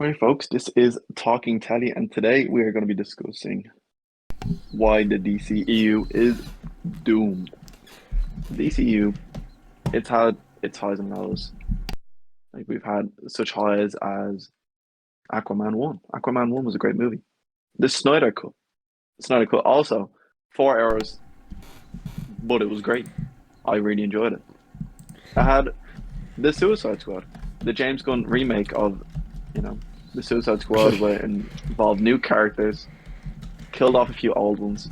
Hi, folks. This is Talking Telly, and today we are going to be discussing why the DCEU is doomed. DCEU, it's had its highs and lows. Like we've had such highs as Aquaman 1. Aquaman 1 was a great movie. The Snyder Cut. Snyder Cut also 4 hours, but it was great. I really enjoyed it. I had the Suicide Squad, the James Gunn remake of, you know, the Suicide Squad, where it involved new characters, killed off a few old ones,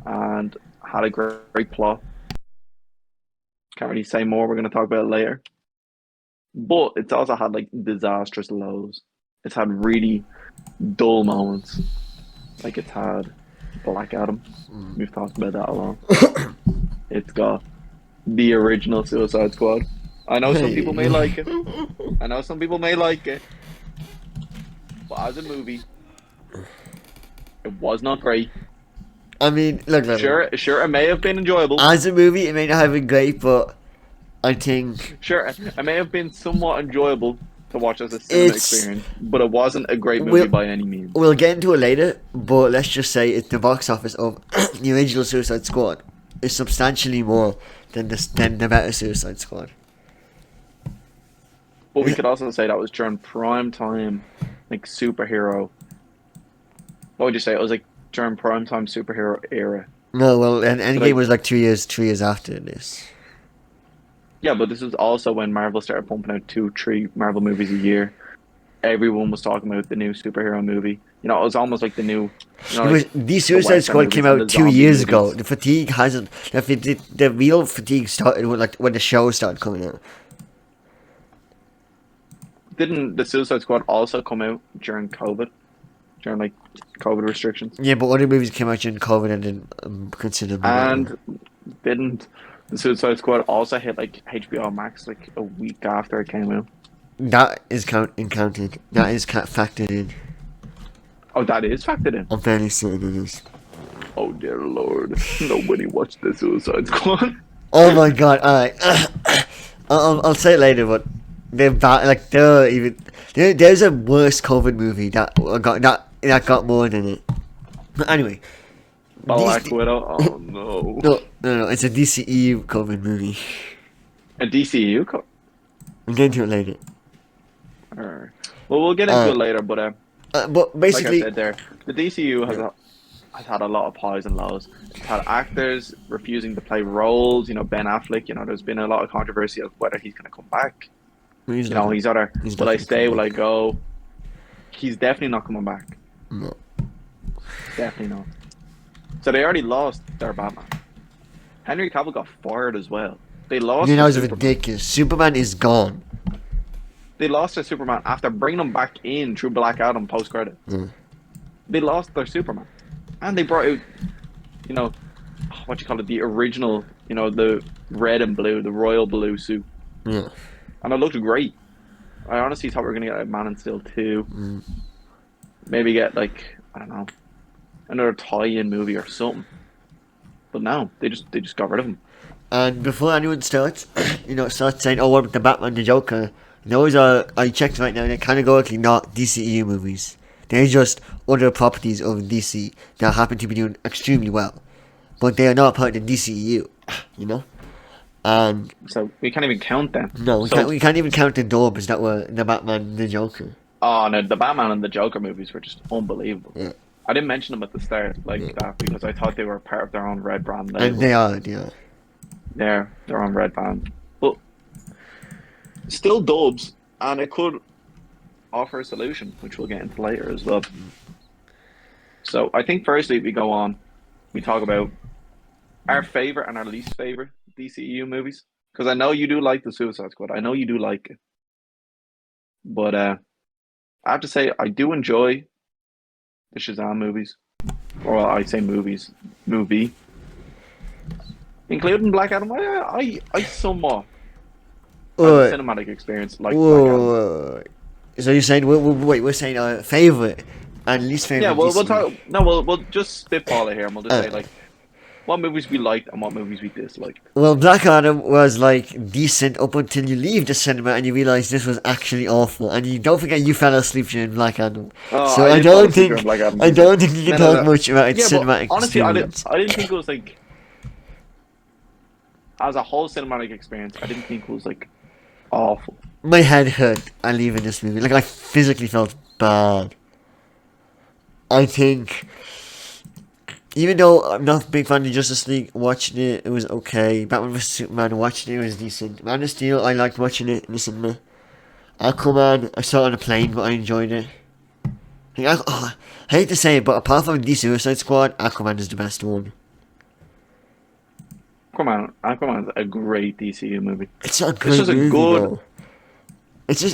and had a great plot. Can't really say more. We're going to talk about it later. But it's also had like disastrous lows. It's had really dull moments. Like it's had Black Adam. We've talked about that a lot. It's got the original Suicide Squad. I know some people may like it. I know some people may like it. But as a movie, it was not great. I mean, look. Sure, it may have been enjoyable. As a movie, it may not have been great, but I think Sure, it may have been somewhat enjoyable to watch as a cinema experience, but it wasn't a great movie by any means. we'll get into it later. But let's just say it's the box office of the original Suicide Squad is substantially more than the better Suicide Squad. But we could also say that was during prime time, like superhero. What would you say? It was like during prime time superhero era. No, well, and So Endgame like, was like 2 years after this. yeah, but this was also when Marvel started pumping out 2, 3 Marvel movies a year. Everyone was talking about the new superhero movie. You know, it was almost like the new. You know, It was like the the Suicide Western Squad came movies and the out two zombie years ago. movies. The fatigue hasn't. The real fatigue started when the show started coming out. Didn't the Suicide Squad also come out during COVID? During like COVID restrictions? Yeah, but other movies came out during COVID and didn't consider me better. And didn't the Suicide Squad also hit like HBO Max like a week after it came out? That is counted. That is factored in. Oh, that is factored in. I'm fairly certain it is. Oh dear Lord, nobody watched the Suicide Squad. Oh my god! Alright, I'll say it later, but they're bad. Like there's a worse COVID movie that got more than it. But anyway, Black DC, Widow. Oh no, no, it's a DCEU COVID movie. a DCU. We'll get into it later. Alright. Well, we'll get into it later, but But like I basically, said there, the DCU has had a lot of highs and lows. It's had actors refusing to play roles. You know, Ben Affleck. You know, there's been a lot of controversy of whether he's going to come back. he's You not know, gonna- he's either he's not will I gonna stay, come will I back. go? He's definitely not coming back. No. Definitely not. So they already lost their Batman. Henry Cavill got fired as well. They lost You know, their it's Superman. ridiculous. Superman is gone. They lost their Superman after bringing him back in through Black Adam post credit. Mm. They lost their Superman, and they brought out, you know, what you call it, the original, you know, the red and blue, the royal blue suit, Yeah. and it looked great. I honestly thought we were gonna get a Man and Steel 2, Mm. maybe get like I don't know, another tie-in movie or something. But no, they just got rid of him. And before anyone starts, starts saying, "Oh, what about the Batman, the Joker?" Those I checked right now. They're categorically not DCEU movies. They're just other properties of DC that happen to be doing extremely well, but they are not part of the DCEU. You know, and So we can't even count them. no, we So can't. We can't even count the Dorbs that were the Batman, and the Joker. oh no, the Batman and the Joker movies were just unbelievable. Yeah, I didn't mention them at the start like yeah. that because I thought they were part of their own red brand And label. they are. Yeah. They're their own red band, but still dubs, and it could offer a solution, which we'll get into later as well. So I think firstly we go on, we talk about our favorite and our least favorite DCEU movies because I know you do like the Suicide Squad. I know you do like it, but I have to say I do enjoy the Shazam movies, or I say movie, including Black Adam. I somewhat as a Wait, cinematic experience like Black Adam. wait. So you're saying wait? We're saying our favorite and least favorite. Yeah, well, we'll DCEU. talk. No, we'll just spitball it here, and we'll just say like what movies we liked and what movies we disliked. Well, Black Adam was like decent up until you leave the cinema and you realize this was actually awful. And you don't forget you fell asleep during Black Adam. Oh, So I did fall asleep during Black Adam. I don't think you can talk much about its Yeah, but cinematic honestly, experience. I didn't think it was like as a whole cinematic experience. I didn't think it was like awful. My head hurt. I leaving this movie. Like I physically felt bad. I think, even though I'm not a big fan of Justice League, watching it was okay. Batman vs Superman, watching it was decent. Man of Steel, I liked watching it in the cinema. Aquaman, I saw it on a plane, but I enjoyed it. Like, I hate to say it, but apart from the Suicide Squad, Aquaman is the best one. Aquaman's a great DCU movie. It's not a great movie, though. It's a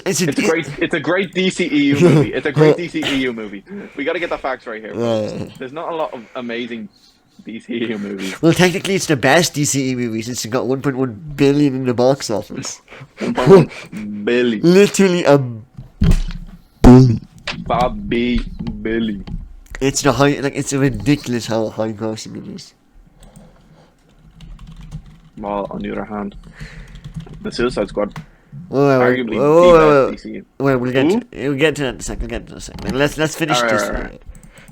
great DCEU movie. It's a great DCEU movie. We got to get the facts right here. There's not a lot of amazing DCEU movies. Well, technically, it's the best DCEU movie since it got 1.1 billion in the box office. 1.1 billion. Literally a billion. Billy. It's the high, like it's ridiculous how high grossing it is. Well, on the other hand, the Suicide Squad. Arguably the best DCU. Wait, we'll get to that in a second. Let's finish this. Right.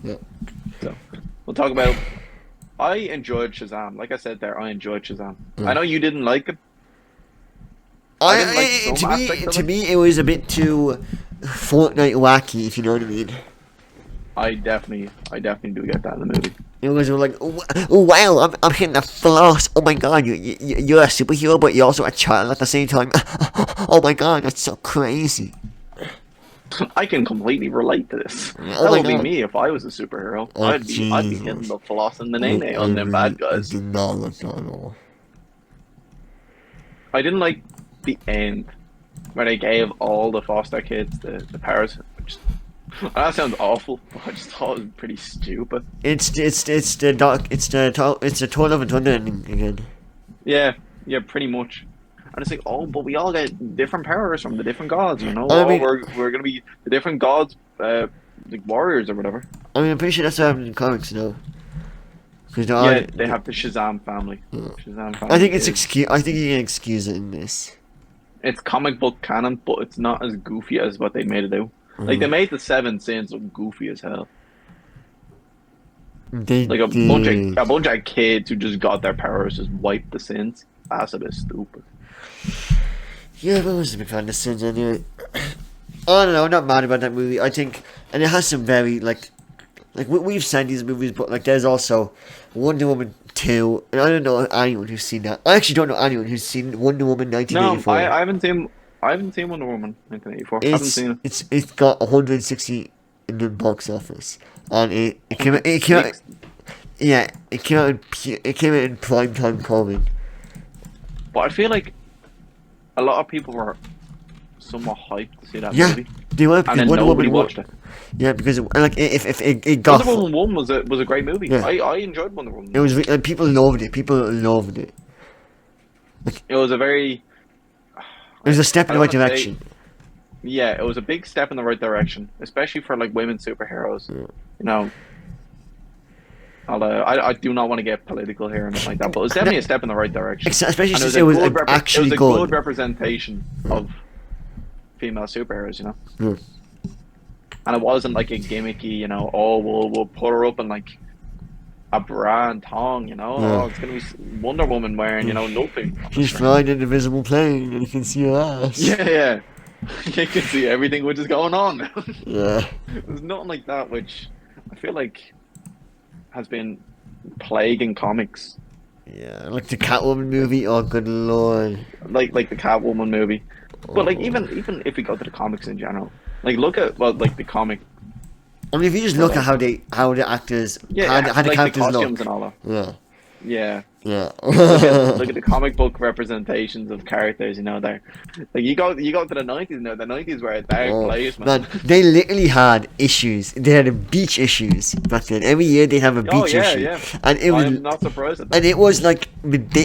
Yeah. So we'll talk about. I enjoyed Shazam. Like I said there, I enjoyed Shazam. I know you didn't like it. To me, it was a bit too Fortnite wacky, if you know what I mean. I definitely do get that in the movie. It was like, oh wow, I'm hitting the floss. Oh my god, you're a superhero, but you're also a child at the same time. Oh my god, that's so crazy. I can completely relate to this. Oh that would be me if I was a superhero. I'd be hitting the floss and the nay on them bad guys. I did not like that at all. I didn't like the end where they gave all the foster kids the powers. That sounds awful. But I just thought it was pretty stupid. It's the Thor Love and Thunder ending again. Yeah, pretty much. And it's like, oh, but we all get different powers from the different gods, you know? We're gonna be the different gods, like warriors or whatever. I mean, I'm pretty sure that's what happened in comics, though. They have the Shazam family. Shazam family. I think I think you can excuse it in this. It's comic book canon, but it's not as goofy as what they made it out. Like they made the Seven Sins look goofy as hell. A bunch of kids who just got their powers just wiped the sins. That's a bit stupid. Yeah, but I was a big fan of the Sins anyway. I don't know, I'm not mad about that movie. I think, and it has some very like we've seen these movies, but like there's also Wonder Woman 2, and I don't know anyone who's seen that. I actually don't know anyone who's seen Wonder Woman 1984. No, I haven't seen Wonder Woman 1984. I haven't seen it. It's got 160 in the box office, and it came out. It came out in prime time COVID. But I feel like a lot of people were somewhat hyped to see that movie. They were, and then nobody watched it. Yeah, because if it got Wonder Woman 1 was a great movie. Yeah. I enjoyed Wonder Woman. It was people loved it. It was a very. It was a step in the right direction. Yeah, it was a big step in the right direction, especially for like women superheroes. Yeah. You know, I do not want to get political here and like that, but it was definitely a step in the right direction. Especially since it was actually a good representation of female superheroes, you know. Yeah. And it wasn't like a gimmicky, you know. Oh, we'll put her up in like a bra and thong, you know. Yeah. Oh, it's gonna be Wonder Woman wearing, you know, nothing. She's flying in an invisible plane, and you can see her ass. Yeah. You can see everything which is going on. Yeah. There's nothing like that, which I feel like has been plaguing comics. Yeah, like the Catwoman movie. Oh, good lord. Like the Catwoman movie. But like even if we go to the comics in general, like look at like the comic. I mean, if you just look at how the actors, how the like characters the costumes look, and all that. Yeah. Yeah. Look at the comic book representations of characters. They're like you go to the 90s now. The 90s were a dark Oh, place, man, man. they literally had issues. They had beach issues back then. Every year they have a Oh beach yeah, issue, yeah. and it was, I'm not surprised at and that. it was like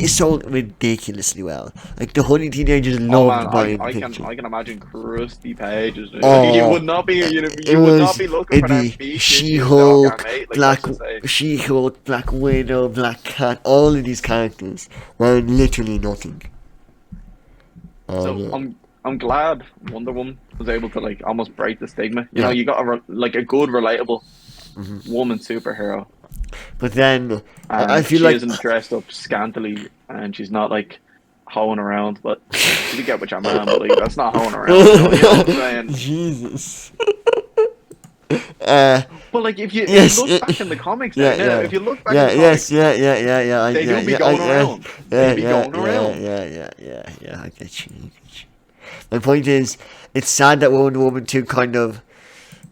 sold ridiculously well. Like the honey teenagers Oh man, loved buying I the can picture. I can imagine crusty pages. You Oh, would not be it you would not was. be looking It'd for them be beach issues, dog, She-Hulk, mate. Like Black let's just say. She-Hulk, Black Widow, Black Cat. All of these characters were literally nothing. So Yeah. I'm glad Wonder Woman was able to like almost break the stigma. Yeah. You got like a good, relatable Mhm. woman superhero, But then I and feel she like isn't dressed up scantily, and she's not like hoeing around. But you get with your man, but like that's not hoeing around. You know what I'm saying? Jesus. Uh, But like if yes, you look back in the comics now, yeah. if you look back in Yeah, the yes, comics, yeah. they do be Yeah, going around. They be going around. yeah. I get you. My point is, it's sad that Wonder Woman 2 kind of,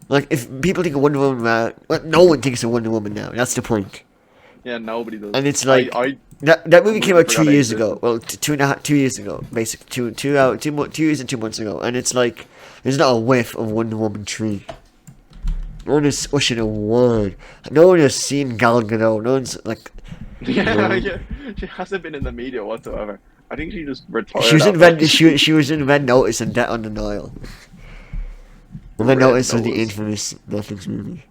like, if people think of Wonder Woman now, well, no one thinks of Wonder Woman now. That's the point. Yeah, nobody does. And it's like, I that movie came out completely forgot 2 it years ago. existed. Well, 2.5 years ago, basically. 2 years and 2 months ago. And it's like, there's not a whiff of Wonder Woman 3. No one is ushering a word. No one has seen Gal Gadot. No one's like. Yeah. She hasn't been in the media whatsoever. I think she just retired. She was in after- Red. She was in Red Notice and Debt on the Nile. And Red Red Notice was the Notice. infamous Netflix movie.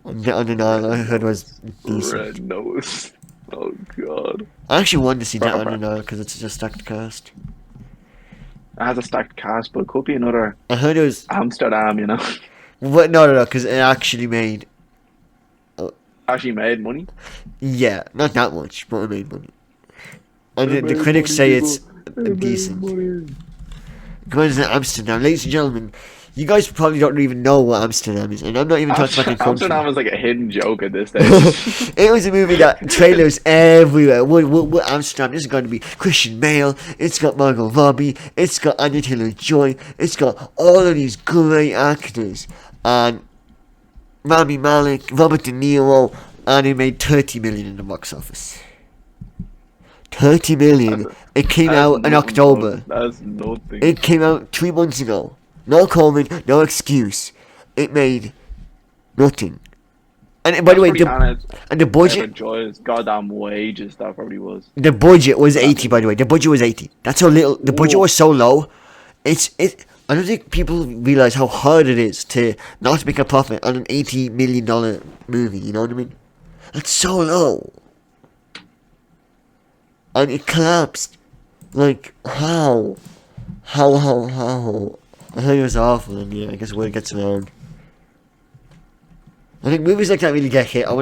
And Debt on the Nile, I heard, was decent. Red nose. Oh god. I actually wanted to see Debt on Proper. the Nile because it's just a stacked cast. It has a stacked cast, but it could be another I heard it was. Amsterdam. What? No, because it actually made. Actually made money. Yeah, not that much, but it made money. And It the made critics money, say people. it's It made decent. money. Going to Amsterdam, ladies and gentlemen, you guys probably don't even know what Amsterdam is, and I'm not even talking about the country. Amsterdam is like a hidden joke at this stage. It was a movie that trailers everywhere. What Amsterdam? This is going to be Christian Bale. It's got Margot Robbie. It's got Anya Taylor-Joy. It's got all of these great actors, and Rami Malek, Robert De Niro, and it made 30 million in the box office. 30 million. It came That's out in nothing, October. bud. That's nothing. It came out 3 months ago. No comment, no excuse. It made nothing. And by the way, the budget, Enjoy his goddamn wages. That probably was. the budget was 80. By the way, the budget was 80. That's how little. The budget Whoa. was so low. I don't think people realize how hard it is to not make a profit on an $80 million movie. You know what I mean? That's so low. And it collapsed. Like, how? How? I think it was awful, and yeah, I guess word gets around. I think movies like that really get hit. I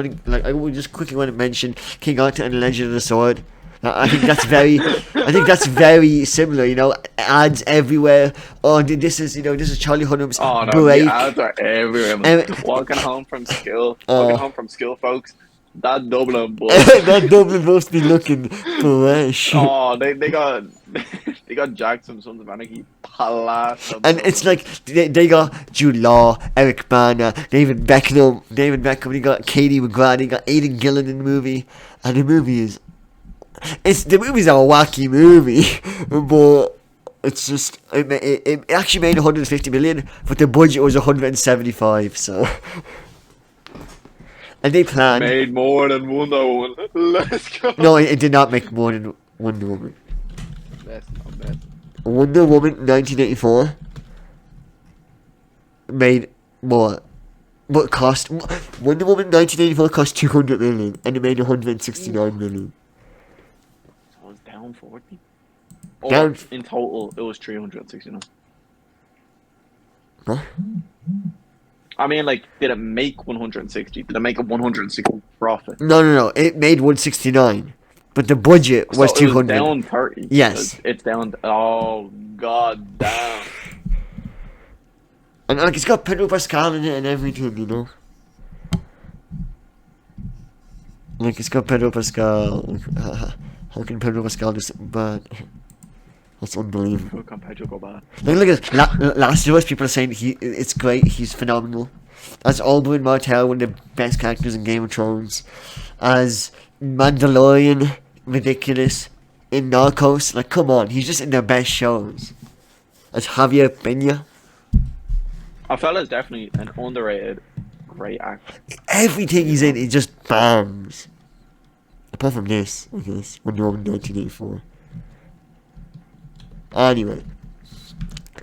would just quickly want to mention King Arthur and the Legend of the Sword. I think that's very similar. You know, ads everywhere. Oh, this is Charlie Hunnam's Oh no, break. the ads are everywhere. Man. Walking home from school, folks. That Dublin bus. That Dublin must be looking fresh. Oh, they got they got Jackson Sons of Anarchy plastered. And it's like they got Jude Law, Eric Bana, David Beckham. They got Katie McGrath. They got Aidan Gillen in the movie, and the movie's a wacky movie, but it's just it actually made 150 million, but the budget was 175. So. And they planned. made more than Wonder Woman. Let's go. No, it did not make more than Wonder Woman. That's not bad. Wonder Woman 1984 made more. What cost? Wonder Woman 1984 cost 200 million, and it made 169 million. So it was down 40. Down- In total, it was 369. Huh? I mean, like, did it make 160? Did it make a 160 profit? No. It made 169, but the budget was So it 200. down 30. Yes. It's down. Oh, god damn. And like it's got Pedro Pascal in it and everything, you know. Like it's got Pedro Pascal. How can Pedro Pascal do something bad? That's unbelievable. How come Pedro go bad? Look at Last of Us. People are saying it's great. He's phenomenal. As Oberyn Martell, one of the best characters in Game of Thrones. As Mandalorian, ridiculous. In Narcos, like, come on, he's just in the best shows. As Javier Peña. Fella's definitely an underrated, great actor. Everything he's in, he just bams. Apart from this, I guess, Wonder Woman 1984. Anyway.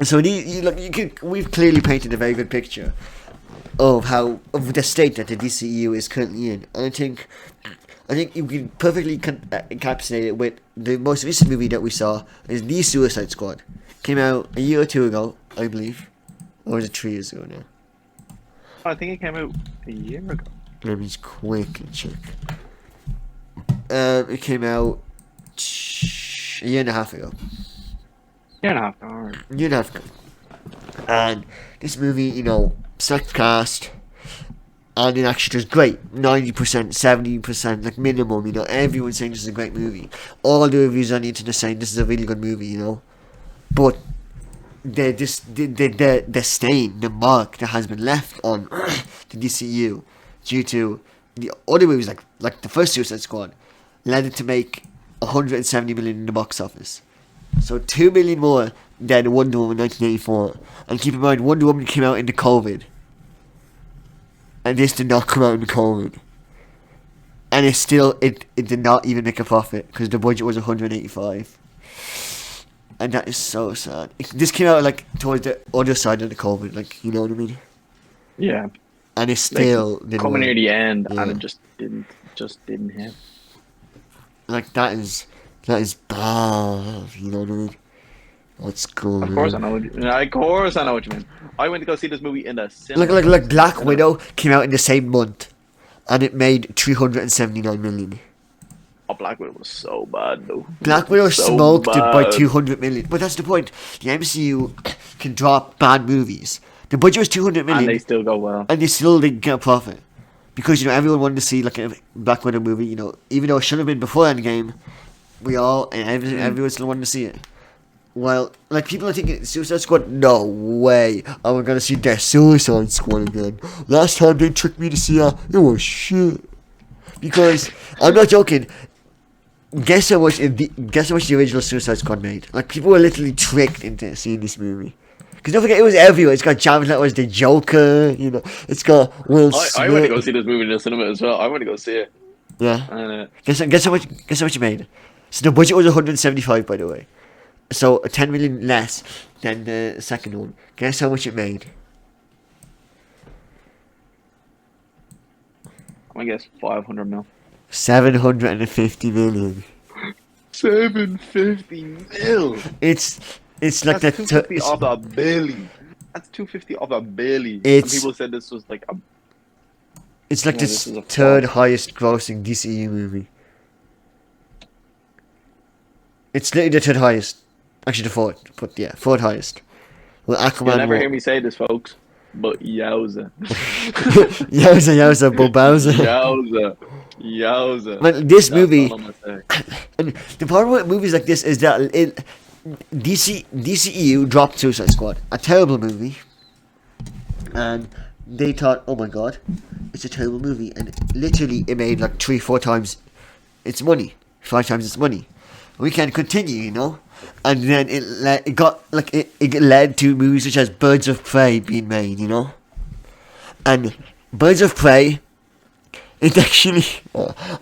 So we've clearly painted a very good picture of the state that the DCEU is currently in. And I think you can perfectly encapsulate it with the most recent movie that we saw is The Suicide Squad. Came out a year or two ago, I believe. Or was it 3 years ago now? I think it came out a year ago. Let me just quickly check. It came out a year and a half ago. Year and a half, alright. Year and a half ago. And this movie, select cast, and it actually does great. 90%, 70%, like minimum, everyone's saying this is a great movie. All the reviews on the internet saying this is a really good movie, But the stain, the mark that has been left on the DCU due to the other movies like the first Suicide Squad led it to make 170 million in the box office. So 2 million more than Wonder Woman 1984. And keep in mind, Wonder Woman came out into COVID. And this did not come out into COVID. And it did not even make a profit because the budget was 185. And that is so sad. This came out towards the other side of the COVID, you know what I mean? Yeah. And it still didn't coming work. near the end, Yeah. and it just didn't hit. That is bad. You know what I mean? What's going on? Of course I know what you mean. I went to go see this movie in the cinema. Like Black Widow came out in the same month, and it made 379 million. Oh, Black Widow was so bad though. Black Widow So smoked it by bad. 200 million. But that's the point. The MCU can drop bad movies. The budget was 200 million. And they still go well. And they still didn't get a profit. Because, everyone wanted to see, a Black Widow movie, even though it should have been before Endgame, everyone still wanted to see it. While, people are thinking, Suicide Squad, no way, am I going to see their Suicide Squad again. Last time they tricked me to see it was shit. Because, I'm not joking, guess how much the original Suicide Squad made? People were literally tricked into seeing this movie. Because don't forget, it was everywhere. It's got Jared Leto as the Joker, It's got Will Smith. I went to go see this movie in the cinema as well. I went to go see it. Yeah. And Guess how much you made? So the budget was 175, by the way. So 10 million less than the second one. Guess how much it made? I guess 500 mil. 750 million. 750 mil. It's like That's that. 250 off a Billy. That's 250 off a Billy. And It's- people said this was like a. It's like Yeah, the this is a third flop. highest grossing DCEU movie. It's literally the third highest. Actually, the fourth. But yeah, fourth highest. Well, Aquaman. You'll never won. hear me say this, folks. But yowza. Yowza, Bobowza. Yowza. Man, this That's movie. all I'm gonna say. And the problem with movies like this is that DCEU dropped Suicide Squad, a terrible movie, and they thought, oh my god, it's a terrible movie, and literally it made 3-4 times its money, 5 times its money. We can't continue, and then it led to movies such as Birds of Prey being made, and Birds of Prey. It actually,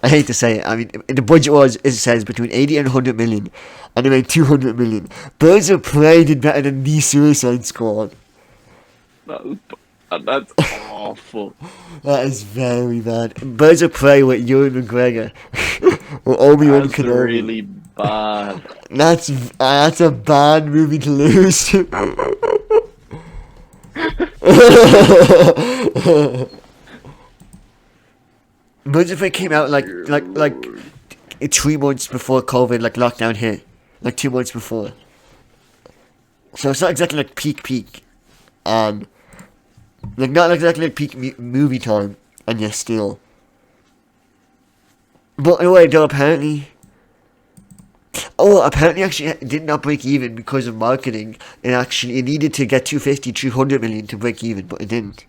I hate to say it, I mean, the budget it says between 80 and 100 million, and it made 200 million. Birds of Prey did better than The Suicide Squad. That's awful. That is very bad. Birds of Prey with Ewan McGregor, or Obi-Wan That's Kenobi. really bad. That's a bad movie to lose to. Birds of Prey came out like 3 months before COVID, lockdown hit, 2 months before. So it's not exactly peak, not exactly peak movie time, and yet still. But anyway, though apparently actually it did not break even because of marketing. It needed to get 250, 300 million to break even, but it didn't.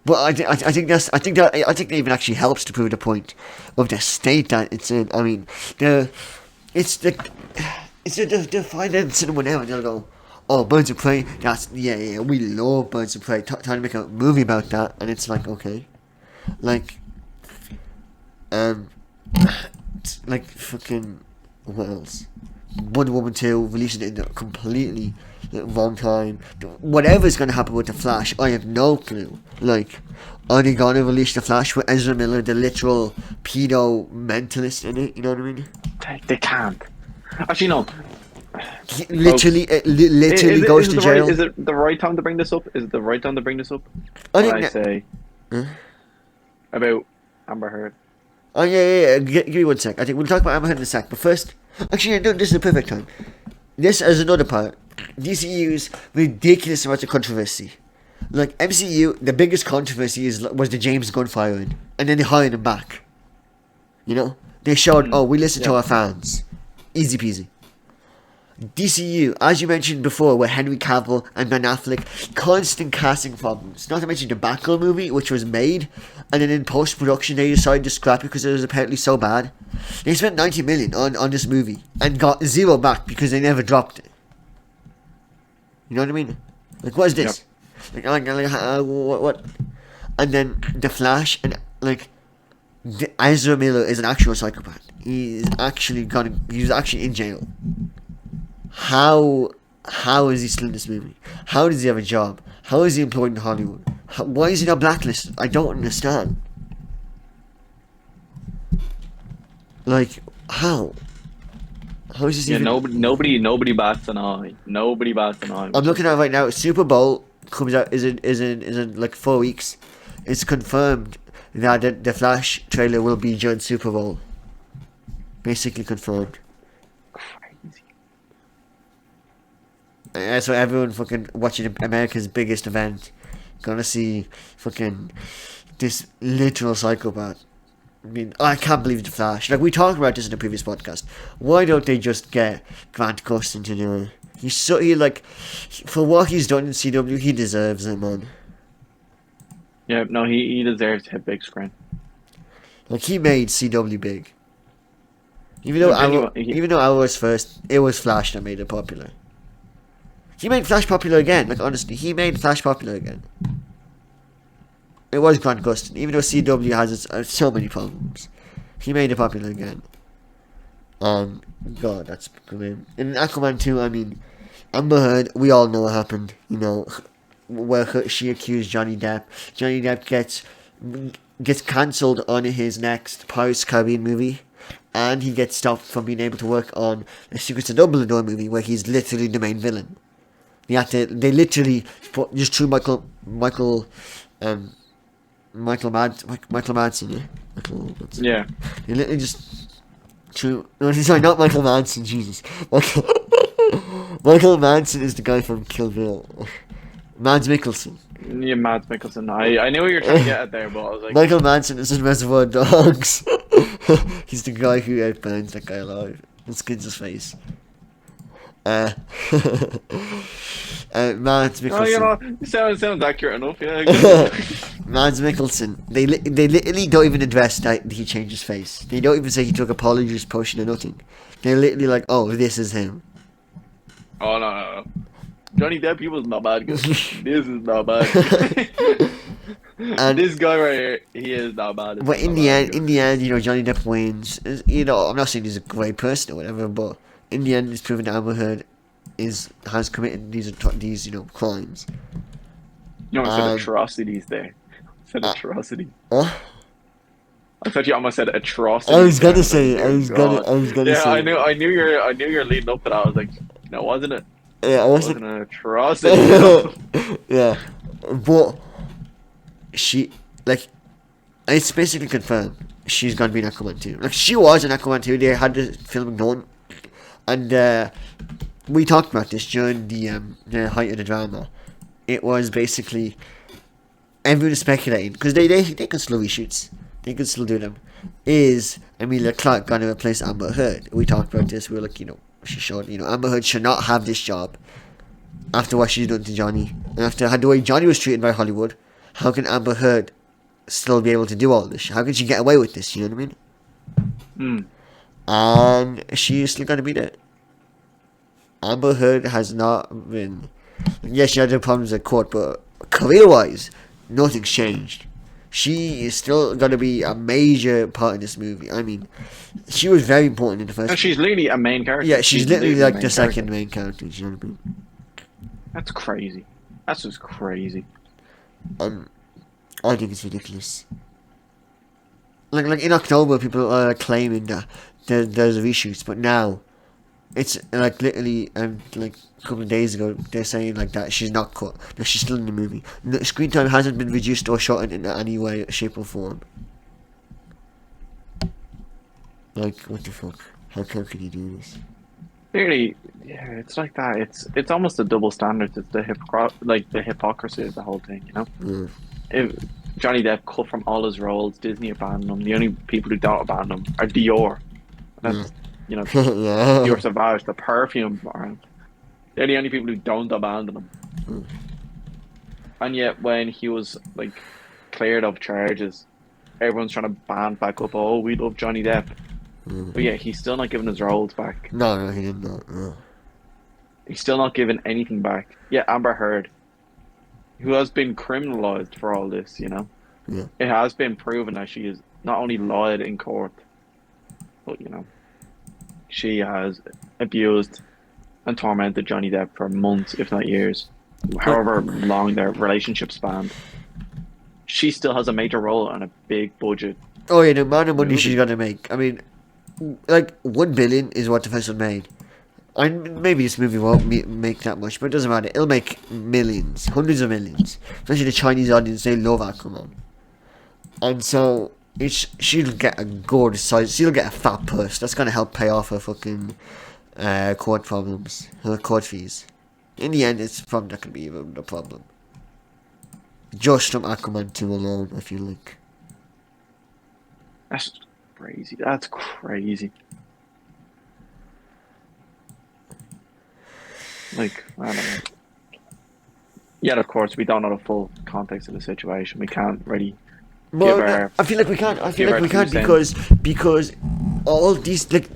But I think that even actually helps to prove the point of the state that it's in. I mean, the finance cinema now, and they'll go, oh, Birds of Prey. That's we love Birds of Prey. Trying to make a movie about that, and it's like, okay, like fucking what else? Wonder Woman 2 releasing it in a completely wrong time. Whatever's gonna happen with the Flash, I have no clue. Like, are they gonna release the Flash with Ezra Miller, the literal pedo mentalist in it? You know what I mean? They can't. Actually, no. He literally goes to jail. Is it the right time to bring this up? Is it the right time to bring this up? I When think I say about Amber Heard. Oh yeah. Give me 1 sec. I think we'll talk about Amber Heard in a sec. But first, actually, no, this is the perfect time. This is another part. DCEU's ridiculous amounts of controversy. Like MCU, the biggest controversy was the James Gunn firing, and then they hired him back. You know, they showed, we listen to our fans. Easy peasy. DCU, as you mentioned before, with Henry Cavill and Ben Affleck, constant casting problems. Not to mention the Batgirl movie, which was made, and then in post-production they decided to scrap it because it was apparently so bad. They spent $90 million on this movie and got zero back because they never dropped it. You know what I mean? Like, what is this? Yep. What? And then The Flash, and like, Ezra Miller is an actual psychopath. He was actually in jail. How is he still in this movie? How does he have a job? How is he employed in Hollywood? Why is he not blacklisted? I don't understand. Like, how? How is this even... Nobody bats an eye. Nobody bats an eye. I'm looking at it right now. Super Bowl comes out is in like 4 weeks. It's confirmed that the Flash trailer will be during Super Bowl. Basically confirmed. So everyone fucking watching America's biggest event gonna see fucking this literal psychopath. I mean, I can't believe the Flash. Like, we talked about this in the previous podcast. Why don't they just get Grant Gustin to do it? For what he's done in CW, he deserves it, man. Yeah, no, he deserves to hit big screen. Like, he made CW big. Even though I was first, it was Flash that made it popular. He made Flash popular again. Like, honestly, he made Flash popular again. It was Grant Gustin. Even though CW has so many problems, he made it popular again. God, that's grim. In Aquaman 2, I mean, Amber Heard, we all know what happened. You know, where she accused Johnny Depp. Johnny Depp gets cancelled on his next Pirates of the Caribbean movie. And he gets stopped from being able to work on the Secrets of Dumbledore movie, where he's literally the main villain. They literally just threw Michael Madsen, yeah? Michael Madsen. Yeah. They literally just threw... No, sorry, not Michael Madsen, Jesus. Michael Madsen is the guy from Kill Bill. Mads Mikkelsen. Yeah, Mads Mikkelsen. I knew what you were trying to get at there, but I was like... Michael Madsen is in Reservoir Dogs. He's the guy who outburns that guy alive and skins his face. Mads Mikkelsen. Oh, you know, it sounds accurate enough, yeah. Mads Mikkelsen. They literally don't even address that he changed his face. They don't even say he took a polyjuice potion or nothing. They're literally like, oh, this is him. Oh, no. Johnny Depp, he was not bad. This is not bad. And this guy right here, he is not bad. But in the end, you know, Johnny Depp wins. You know, I'm not saying he's a great person or whatever, but in the end, it's proven that Amber Heard has committed these crimes. You almost said atrocities there. Atrocities. I thought you almost said atrocities. I was gonna say it. I was gonna yeah, say I knew you're leading up to that. I was like, no, wasn't it? Yeah, it wasn't an atrocity. Yeah, but it's basically confirmed she's gonna be in Aquaman 2. Like, she was in Aquaman 2. They had the film done, and we talked about this during the height of the drama. It was basically everyone is speculating because they can slow reshoots. They can still do them. Is Emilia Clarke gonna replace Amber Heard? We talked about this. We were like, Amber Heard should not have this job after what she's done to Johnny, and after the way Johnny was treated by Hollywood, how can Amber Heard still be able to do all this? How can she get away with this? You know what I mean? And she's still gonna be there. Amber Heard has not been. Yes, she had her problems at court, but career-wise, nothing's changed. She is still gonna be a major part in this movie. I mean, she was very important in the first. No, she's literally a main character. Yeah, she's literally like the main second main character. You know what I mean? That's crazy. That's just crazy. I think it's ridiculous. Like in October, people are claiming that there's reshoots, but now it's like literally like a couple of days ago they're saying like that she's not cut, that she's still in the movie. The screen time hasn't been reduced or shortened in any way, shape, or form. Like, what the fuck? How can you do this? Really, yeah, it's like that. It's almost a double standard. It's the hypocrisy of the whole thing, you know. Yeah. If Johnny Depp cut from all his roles, Disney abandoned him. The only people who don't abandon him are Dior. That's you know, Yeah. Dior Sauvage, the perfume brand. They're the only people who don't abandon him. And yet, when he was like cleared of charges, everyone's trying to band back up. Oh, we love Johnny Depp. But yeah, he's still not giving his roles back. No, he did not. No. He's still not giving anything back. Yeah, Amber Heard, who has been criminalized for all this, you know. Yeah. It has been proven that she has not only lied in court, but you know, she has abused and tormented Johnny Depp for months, if not years, however long their relationship spanned. She still has a major role and a big budget. Oh yeah, the amount of money she's gonna make. I mean, like 1 billion is what the first one made. And maybe this movie won't make that much, but it doesn't matter. It'll make millions, hundreds of millions. Especially the Chinese audience, they love Aquaman. And so she'll get a gorgeous size. She'll get a fat purse. That's gonna help pay off her fucking court problems, her court fees. In the end, it's probably not gonna be even a problem. Just from Aquaman 2 alone, I feel like. That's crazy. That's crazy. Like, I don't know. Yet, of course, we don't know the full context of the situation. We can't really give our... I feel like we can't. I feel give like we our can't two because all these like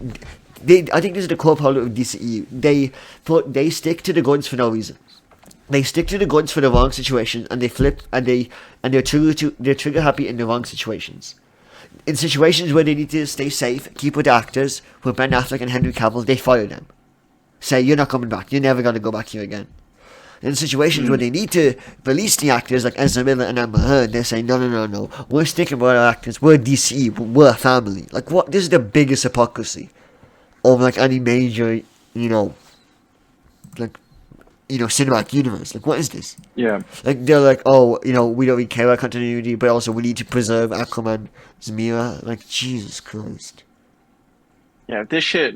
I think this is the core problem of DCEU. They stick to the guns for no reason. They stick to the guns for the wrong situations, and they flip and they're trigger happy in the wrong situations. In situations where they need to stay safe, keep with the actors, with Ben Affleck and Henry Cavill, they fire them. Say, you're not coming back. You're never going to go back here again. In situations where they need to release the actors like Ezra Miller and Amber Heard, they're saying, no. We're sticking with our actors. We're DC. We're a family. Like, what? This is the biggest hypocrisy of, like, any major, cinematic universe. Like, what is this? Yeah. Like, they're like, oh, we don't really care about continuity, but also we need to preserve Aquaman's mirror. Like, Jesus Christ. Yeah, if this shit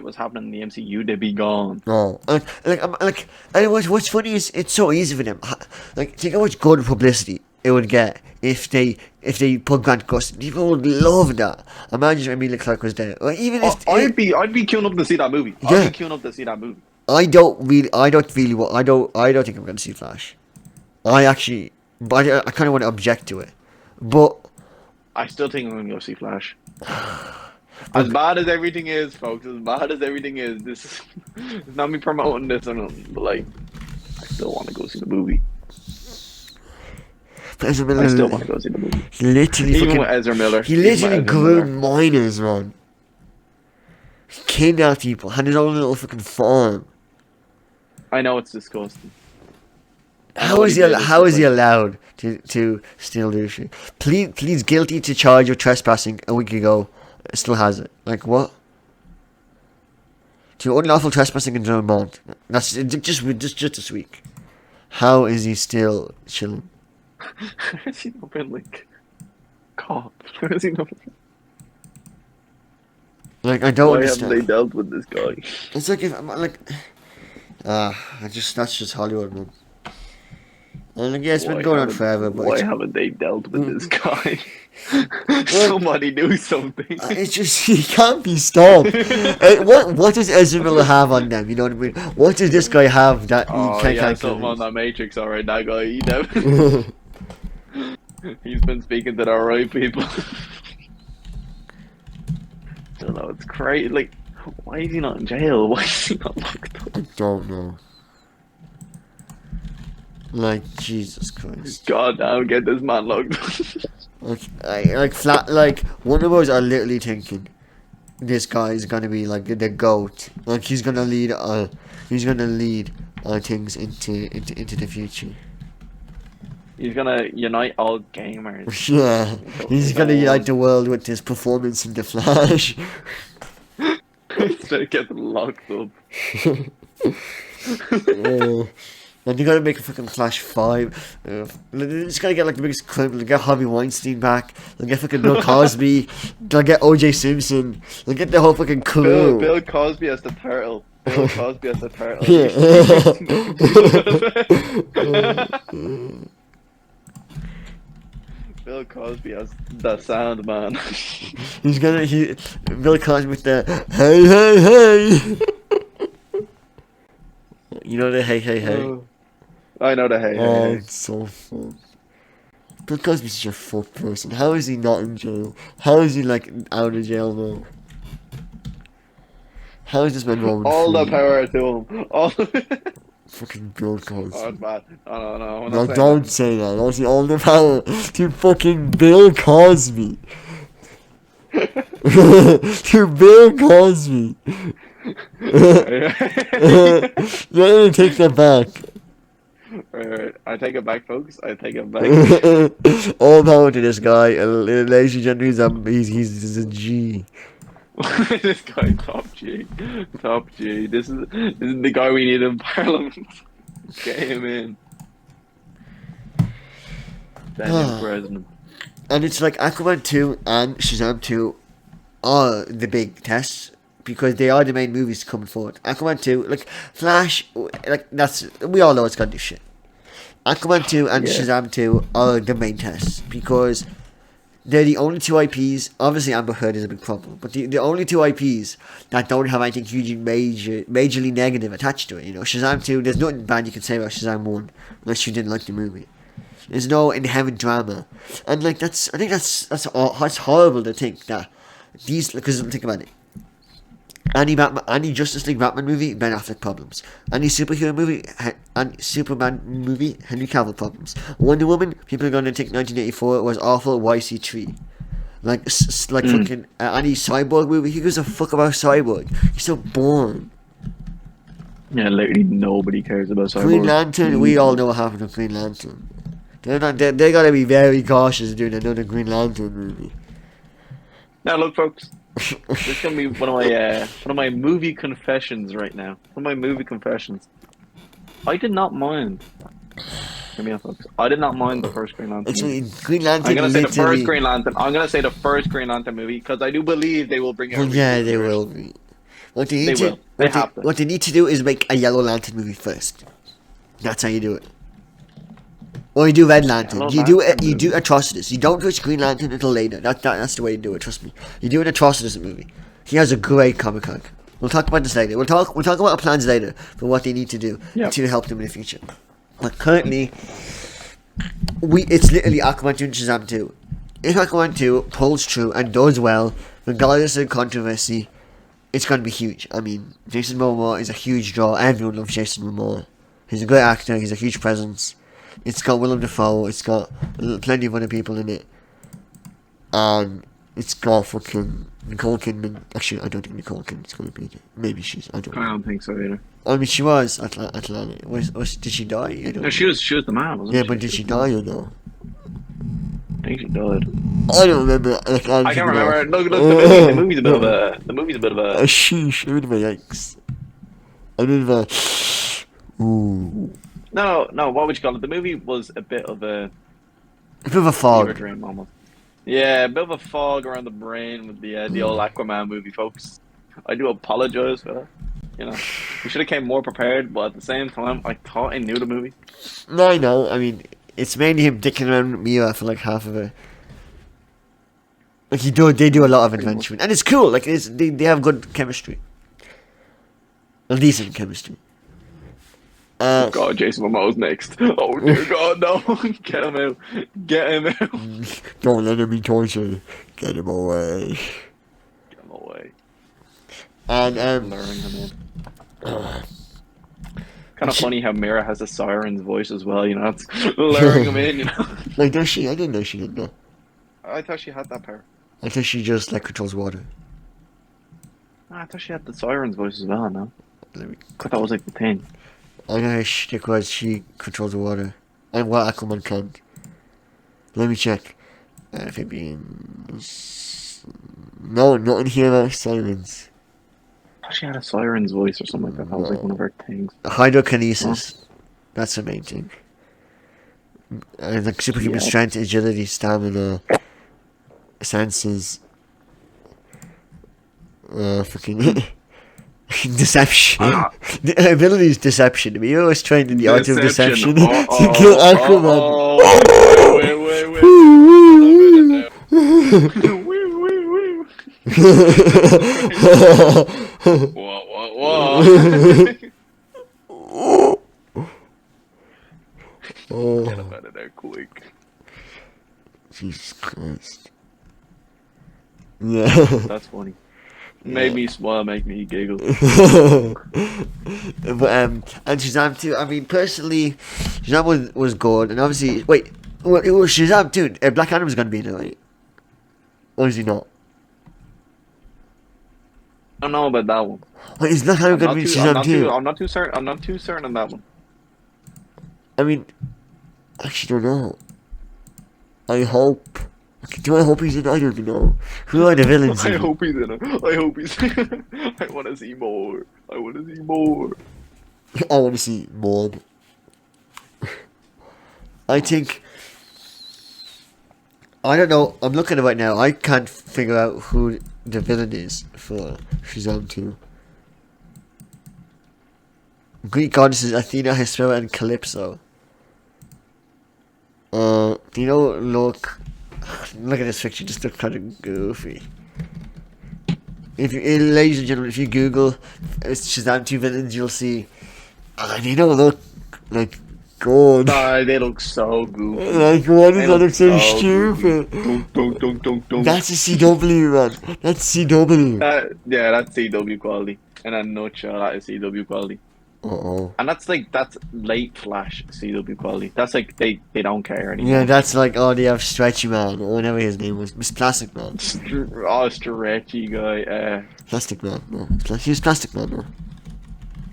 was happening in the MCU, they'd be gone. No, and what's funny is it's so easy for them. Like, think how much good publicity it would get if they put Grant Gustin. People would love that. Imagine if Emilia Clarke was there. Like, even if I'd be queuing up to see that movie. Yeah. I'd be queuing up to see that movie. I don't think I'm gonna see Flash. I kind of want to object to it, but I still think I'm gonna go see Flash. As bad as everything is, folks, as bad as everything is, this is it's not me promoting this or nothing, but like, I still want to go see the movie. Ezra Miller, I still want to go see the movie. Even with Ezra Miller. He literally groomed minors, man. He kidnapped people, had his own little fucking farm. I know it's disgusting. How is he allowed to steal this shit? Pleads guilty to charge of trespassing a week ago. Still has it. Like, what? To unlawful trespassing in Vermont. That's just this week. How is he still chilling? Has he not been like caught? Has he not? Like, I don't Why understand. haven't they dealt with this guy? It's like if I'm like, that's just Hollywood, man. And like, yeah, it's been going on forever. But why haven't they dealt with this guy? Somebody do something. It's just he can't be stopped. What does Ezra Miller have on them? You know what I mean? What does this guy have that he can't something on that Matrix, alright, that guy. He's been speaking to the right people. Don't know. It's crazy. Like, why is he not in jail? Why is he not locked up? I don't know. Like, Jesus Christ. God damn, get this man locked up. Like one of us are literally thinking this guy is gonna be like the goat. Like he's gonna lead things into the future. He's gonna unite all gamers. Yeah, he's gonna unite the world with his performance in The Flash. Instead of getting locked up. And you gotta make a fucking Flash 5. They're just gotta get like the biggest criminal. They'll get Harvey Weinstein back. They'll get fucking Bill Cosby. They'll get OJ Simpson. They'll get the whole fucking crew. Bill Cosby as the turtle. Bill Cosby as the turtle. Bill Cosby as the sound man. Bill Cosby with the hey hey hey. You know the hey hey hey. I know the hey hey hey. It's so fun. Bill Cosby's such a full person. How is he not in jail? How is he like out of jail now? How is this man rolling All the free? power to him. All Fucking Bill Cosby. Oh, it's bad. No. No, don't say that. Don't say all the power to fucking Bill Cosby. To Bill Cosby. You're gonna take that back. Alright, I take it back, folks. I take it back. All power to this guy. Ladies and gentlemen, he's a G. This guy, top G. Top G. This is the guy we need in Parliament. Get him in. Daniel President. And it's like Aquaman 2 and Shazam 2 are the big tests because they are the main movies coming forward. Aquaman 2, like Flash, like we all know it's gonna do shit. Aquaman 2 and Shazam 2 are the main tests because they're the only two IPs. Obviously, Amber Heard is a big problem, but the only two IPs that don't have anything hugely majorly negative attached to it. You know, Shazam 2, there's nothing bad you can say about Shazam 1 unless you didn't like the movie. There's no inherent drama, and like I think that's horrible to think that these, because think about it. Any Justice League Batman movie, Ben Affleck problems. Any superhero movie, any Superman movie, Henry Cavill problems. Wonder Woman, people are going to think 1984 was awful. YC3. Like fucking any Cyborg movie, who gives a fuck about Cyborg? He's so boring. Yeah, literally nobody cares about Cyborg. Green Lantern, we all know what happened to Green Lantern. They gotta be very cautious doing another Green Lantern movie. Now look, folks. This is gonna be one of my movie confessions right now. One of my movie confessions. I did not mind. Hear me out, folks. I did not mind the first Green Lantern. Actually, Green Lantern. I'm gonna say the first Green Lantern. I'm gonna say the first Green Lantern movie because I do believe they will bring it. Well, yeah, they will be. What they need to, what they need to do is make a Yellow Lantern movie first. That's how you do it. Or you do Red Lantern. You do Atrocitus. You don't touch Green Lantern until later. That's the way you do it. Trust me. You do an Atrocitus movie. He has a great comic arc. We'll talk about this later. We'll talk about our plans later for what they need to do to help them in the future. But currently, it's literally Aquaman 2 and Shazam 2. If Aquaman 2 pulls true and does well, regardless of controversy, it's going to be huge. I mean, Jason Momoa is a huge draw. Everyone loves Jason Momoa. He's a great actor. He's a huge presence. It's got Willem Dafoe. It's got plenty of other people in it. And it's got fucking Nicole Kidman. Actually, I don't think Nicole Kidman's going to be it. Maybe she's. I don't know. I don't think so either. I mean, she was Atlanta. Did she die? I don't know. She was the man, wasn't she? Yeah, but did she die or no? I think she died. I don't remember. I can't remember. Look, the movie's a bit of a. The movie's a bit of a. Sheesh! A bit of a yikes. A bit of a. Ooh. No. What would you call it? The movie was a bit of a. A bit of a fog. Dream, almost. Yeah, a bit of a fog around the brain with the old Aquaman movie, folks. I do apologize for that. You know, we should have came more prepared, but at the same time, I thought I knew the movie. No, I know. I mean, it's mainly him dicking around with Mia for like half of it. Like they do a lot of adventuring, and it's cool. Like they have good chemistry, a decent chemistry. God, Jason Momoa's next. Oh dear God, no! Get him out! Get him out! Don't let him be tortured. Get him away. Get him away. And Luring him in. Kind of funny how Mira has a siren's voice as well. You know, it's luring him in. You know. like, does she? I didn't know she did that. I thought she had that power. I thought she just like controls water. I thought she had the siren's voice as well. No, Let me, I thought that was like the thing. I know her shtick was she controls the water. And what Aquaman can't. Let me check. Amphibians. No, not in here about sirens. I thought she had a siren's voice or something like that. That was like one of her things. Hydrokinesis. That's the main thing. Like superhuman Yeah. strength, agility, stamina, senses. Fucking. Deception. The ability is deception. I mean, you're always trained in the art of deception to kill Aquaman. Wait. Whoa. Oh, Get him out of there quick. Jesus Christ. Yeah. That's funny. Made me smile, make me giggle. But and Shazam 2, I mean personally Shazam was good, and obviously wait, well, it was Shazam 2, Black Adam's gonna be in it, right? Or is he not? I don't know about that one. Wait, is Black Adam gonna be in Shazam 2? I'm not too certain. I'm not too certain on that one. I mean, I actually don't know. I hope. Do I hope he's in? I don't know. Who are the villains? I hope he's in it. I hope he's. I want to see more. I want to see more. I want to see more. I think. I don't know. I'm looking at it right now. I can't figure out who the villain is for Shazam 2. Greek goddesses Athena, Hespera, and Calypso. You know, look at this picture. Just look kind of goofy. If you, ladies and gentlemen, if you Google Shazam 2 villains, you'll see. They don't look like good. Nah, they look so goofy. Like, why does They that look so goofy. stupid? Don't. That's a CW, man. That's CW. Yeah, that's CW quality. In a nutshell, that is CW quality. Uh-oh. And that's late Flash CW quality. That's like they don't care anymore. Yeah, that's like, oh, they have Stretchy Man, or whatever his name was. Miss Plastic Man. Oh, stretchy guy. Plastic Man, no. He was Plastic Man, no.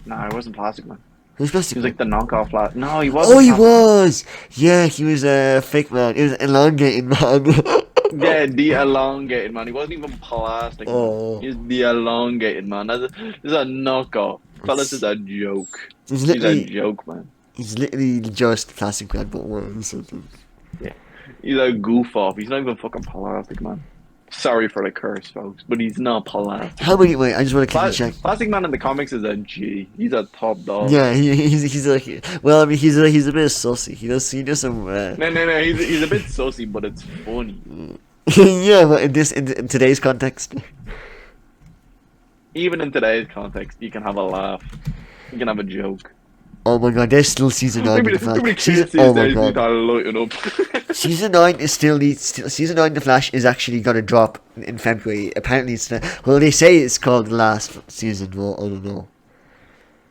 Nah, it wasn't Plastic Man. He was Plastic He was Man. like the knockoff Flash. No, he wasn't. Oh, he was! Yeah, he was a fake man. He was an elongated man. Yeah, the elongated man. He wasn't even plastic. Oh. He's the elongated man. This is a knockoff. Fellas, is a joke. He's He's a literally, joke, man. he's literally just Plastic Man, but wearing something. He's a goof off. He's not even fucking plastic, man. Sorry for the curse, folks, but he's not plastic. How many, wait, I just want to quickly check. Plastic Man in the comics is a G. He's a top dog. Yeah, he's like, well, I mean, he's a bit sussy. He does some, No. He's a bit sussy, but it's funny. yeah, but in today's context. Even in today's context, you can have a laugh. You can have a joke. Oh my god, there's still season 9 in the Flash. Oh my god. Lighten up. Season 9 is still season 9 The Flash is actually gonna drop in February. Apparently it's well, they say it's called the last season, well, I don't know.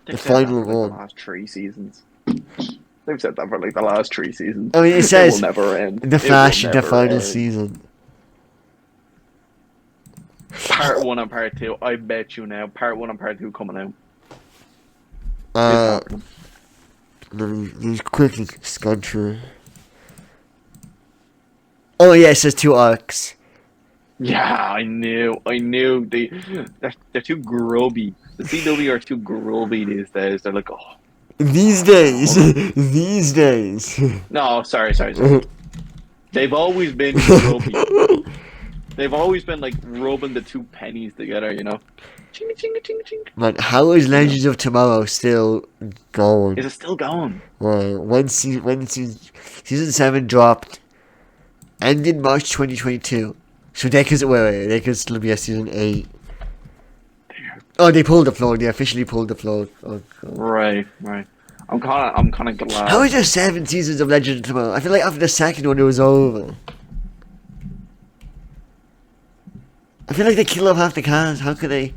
The final one. The last 3 seasons. They've said that for like the last 3 seasons. I mean, it says will never end. The Flash It will the never final end. season. Part 1 and Part 2. I bet you now. Part 1 and Part 2 coming out. Let me just quickly scan through. Oh yeah, it says 2 arcs. Yeah, I knew. They're too grubby. The CW are too grubby these days. They're like, oh. These days. These days. No, sorry. They've always been grubby. They've always been like rubbing the 2 pennies together, you know. Ching ching ching ching. Man, how is Legends of Tomorrow still going? Is it still going? Well, when season 7 dropped, ended March 2022. So they could still be a season 8. Oh, they pulled the plug. They officially pulled the plug. Oh, God. Right. I'm kind of glad. How is there 7 seasons of Legend of Tomorrow? I feel like after the second one, it was over. I feel like they kill off half the cast. How could they?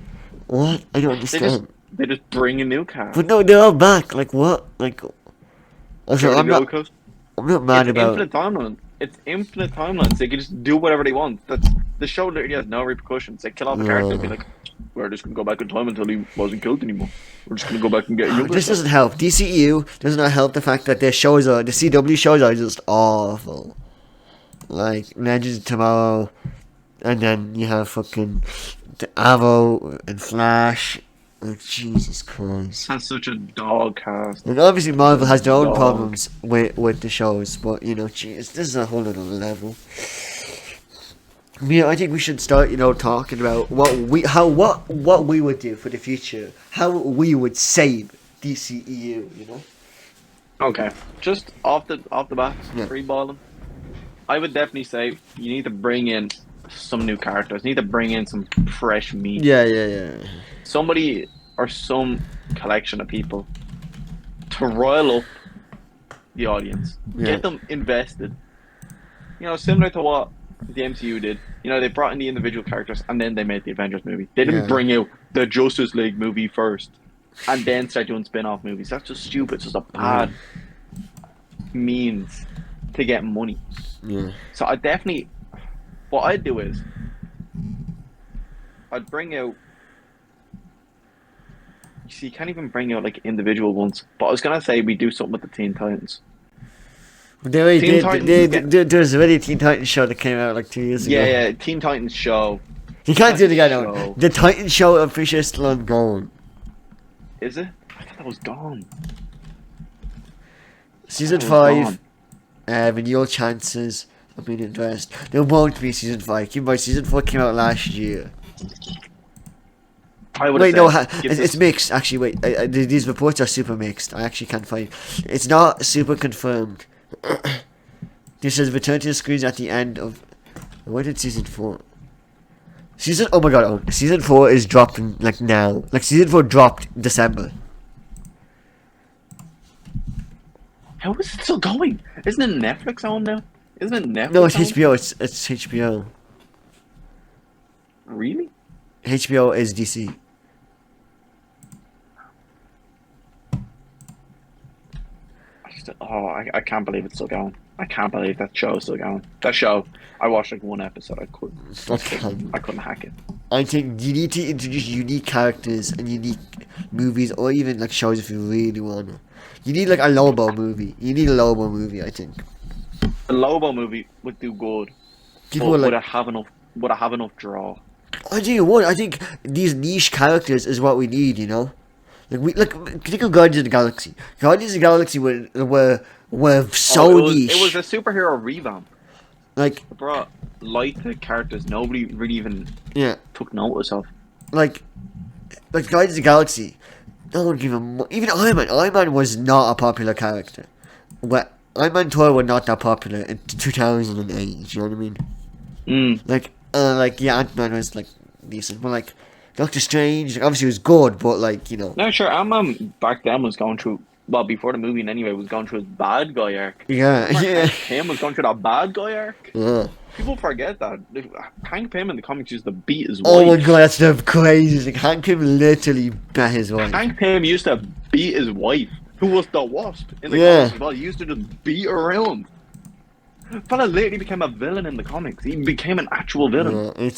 What? I don't understand. They just bring a new cast. But no, they're all back. Like what? Like. Also, I'm not mad about. Infinite timelines. It's infinite timelines. They can just do whatever they want. That's the show. Literally has no repercussions. They kill off a character and be like, "We're just gonna go back in time until he wasn't killed anymore. We're just gonna go back and get you." This doesn't help. DCEU does not help the fact that their shows are the CW shows are just awful. Like Legends of Tomorrow, and then you have fucking the Arrow and Flash. Like, Jesus Christ. That's such a dog cast. And obviously Marvel has their own problems with the shows, but you know, jeez, this is a whole other level. Yeah, I think we should start, talking about what we would do for the future, how we would save DCEU, Okay, just off the bat, Yeah. free balling. I would definitely say you need to bring in some new characters. You need to bring in some fresh meat. Yeah. Somebody or some collection of people to rile up the audience, get them invested. Similar to what the MCU did. They brought in the individual characters and then they made the Avengers movie. They didn't bring out the Justice League movie first and then start doing spin-off movies. That's just stupid. It's just a bad means to get money. Yeah. So what I'd do is I'd bring out. You can't even bring out like individual ones. But I was gonna say we do something with the Teen Titans. There's already a Teen Titans show that came out like 2 years ago. Yeah, Teen Titans show. You can't do it again. No. The Titans show, I'm pretty sure, is still ongoing. Is it? I thought that was gone. Season 5, renewal chances of being addressed. There won't be season 5. Keep in mind, season 4 came out last year. It's mixed. Actually, wait. These reports are super mixed. I actually can't find. It's not super confirmed. This says return to the screens at the end of. When did season 4? Oh my god! Season 4 is dropping like now. Like season 4 dropped December. How is it still going? Isn't it Netflix on now? Isn't it Netflix? No, it's HBO. It's HBO. Really? HBO is DC. I can't believe it's still going. I can't believe that show is still going. That show, I watched like one episode. I couldn't hack it. I think you need to introduce unique characters and unique movies, or even like shows if you really want to. You need like a Lobo movie. I think. A Lobo movie would do good. Would it have enough draw? I think it would. I think these niche characters is what we need. Think of Guardians of the Galaxy. Guardians of the Galaxy were so niche. It was a superhero revamp. Like it brought light to characters nobody really even took notice of. Like Guardians of the Galaxy. No one gave him even Iron Man. Iron Man was not a popular character. Iron Man and Thor were not that popular in 2008. You know what I mean? Ant-Man was like decent, but like Doctor Strange obviously was good, but like No, sure, Ant-Man back then was going through before the movie and anyway was going through his bad guy arc. Pym was going through that bad guy arc. Yeah. People forget that Hank Pym in the comics used to beat his wife. Oh my god, that's the craziest thing. Hank Pym literally beat his wife. Hank Pym used to beat his wife, who was the Wasp in the comics as well. He used to just beat her around. Fella literally became a villain in the comics. He became an actual villain. Yeah,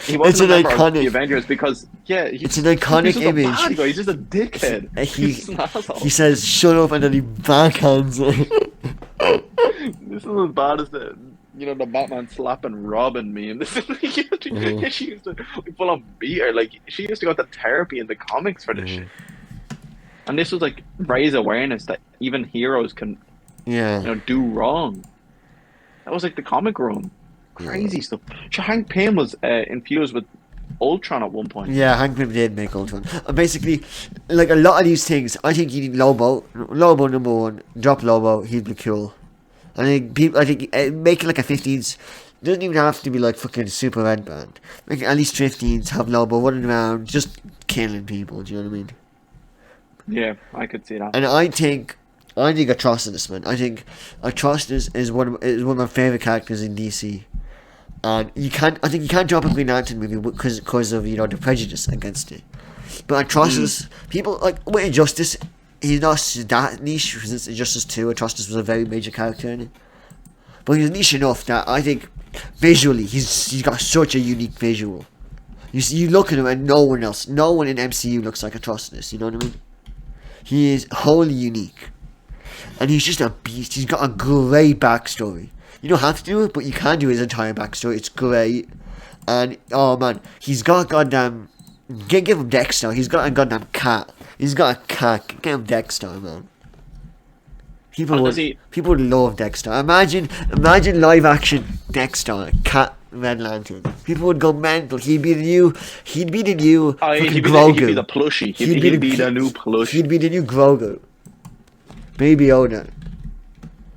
he wasn't a member of the Avengers because it's an iconic image. A bad guy. He's just a dickhead. He says shut up and then he backhands it. This is as bad as the Batman slapping Robin meme. She used to full on beat her. Like she used to go to therapy in the comics for this shit. And this was like raise awareness that even heroes can do wrong. That was like the comic run. Crazy stuff. Hank Pym was infused with Ultron at one point. Yeah, Hank Pym did make Ultron. Basically, like a lot of these things, I think you need Lobo. Lobo number 1. Drop Lobo, he'd be cool. I think make it like a 15s. Doesn't even have to be like fucking super red band. Make it at least 15s. Have Lobo running around, just killing people. Do you know what I mean? Yeah, I could see that. And I think Atrocitus, man. I think Atrocitus is one of my favorite characters in DC. And I think you can't drop a Green Lantern movie because of the prejudice against it. But Atrocitus, people like with Injustice, he's not that niche since Injustice 2. Atrocitus was a very major character in it. But he's niche enough that I think visually he's got such a unique visual. You look at him and no one in MCU looks like Atrocitus. You know what I mean? He is wholly unique, and he's just a beast. He's got a great backstory. You don't have to do it, but you can do his entire backstory. It's great, and oh man, he's got goddamn. Give him Dexter. He's got a goddamn cat. He's got a cat. Give him Dexter, man. People would love Dexter. Imagine live action Dexter, Cat Red Lantern. People would go mental. He'd be the new He'd be Grogu. the plushie. He'd be the new plushie. He'd be the new Grogu. Baby Yoda.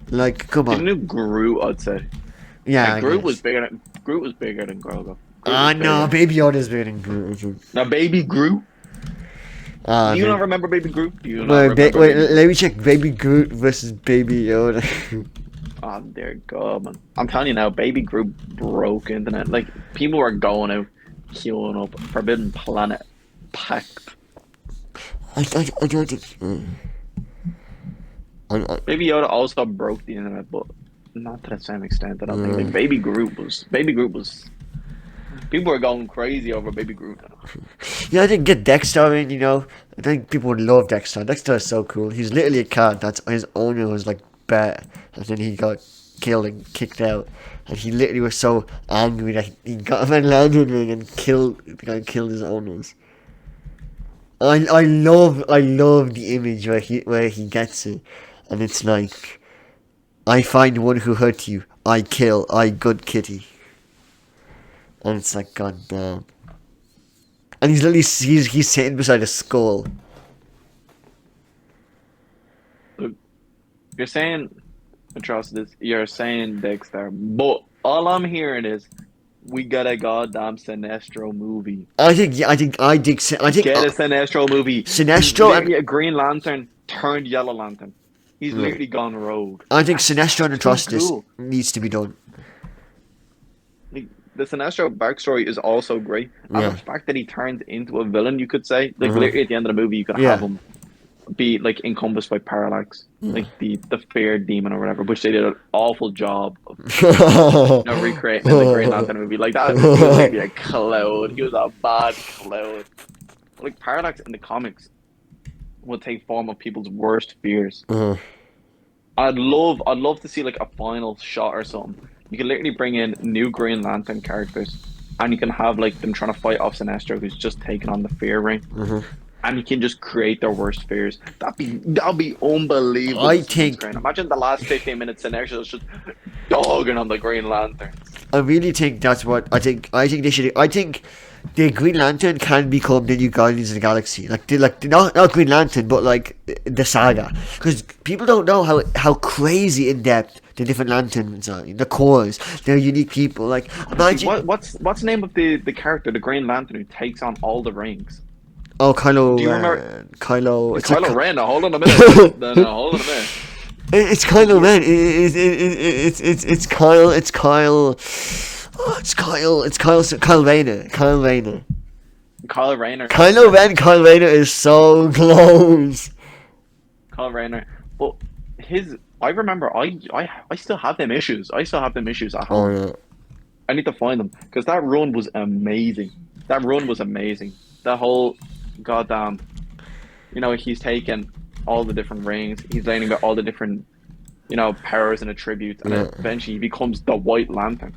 Like, come on. The new Groot, I'd say. Yeah, like, Groot was bigger than Grogu. No, Baby Yoda's bigger than Groot. Now, Baby Groot. Do you not remember Baby Groot? Wait, let me check. Baby Groot versus Baby Yoda. Oh, dear God, man. I'm telling you now, Baby Groot broke internet. Like, people were going out, queuing up, Forbidden Planet, packed. I don't think... Baby Yoda also broke the internet, but not to the same extent. I don't think. Like, Baby Groot was... People were going crazy over Baby Groot now. Yeah, I didn't get Dexter in, I think people would love Dexter. Dexter is so cool. He's literally a cat that's his owner was like bad, and then he got killed and kicked out. And he literally was so angry that he got a landed ring and killed his owners. I love the image where he gets it, and it's like, I find one who hurt you, I kill, I good kitty. And it's like, god damn. And he's literally he's sitting beside a skull. Look, you're saying Atrocitus, you're saying Dexter, but all I'm hearing is we got a goddamn Sinestro movie. I think get a Sinestro movie. Sinestro and a Green Lantern turned Yellow Lantern. He's literally gone rogue. I think Sinestro and Atrocitus needs to be done. The Sinestro backstory is also great. And the fact that he turns into a villain, you could say, like literally at the end of the movie, you could have him be like encompassed by Parallax, like the fear demon or whatever, which they did an awful job of recreating in the Green Lantern movie. Like that, he was like a cloud. He was a bad cloud. Like Parallax in the comics will take form of people's worst fears. I'd love to see like a final shot or something. You can literally bring in new Green Lantern characters, and you can have like them trying to fight off Sinestro, who's just taken on the fear ring, and you can just create their worst fears. That'd be unbelievable. I think. Imagine the last 15 minutes, Sinestro is just dogging on the Green Lantern. I really think that's what I think. I think they should. I think the Green Lantern can become the new Guardians of the Galaxy. Not Green Lantern, but like the saga, because people don't know how crazy in depth the different lanterns are. The cores, they're unique people. Like imagine what's the name of the character, the Green Lantern who takes on all the rings? Oh, Kylo. Do you remember Kylo? It's Kylo Ren. Now, hold on a minute. no, hold on a minute. It's Kylo Ren. It's Kyle. It's Kyle. Oh, it's Kyle. It's Kyle Rayner. Kyle Rayner. Kylo Ren. Kyle Rayner is so close. Kyle Rayner. Well, I remember. I still have them issues. I still have them issues at home. Oh yeah. I need to find them because that run was amazing. That whole goddamn. He's taken all the different rings. He's learning about all the different, powers and attributes, and then eventually he becomes the White Lantern.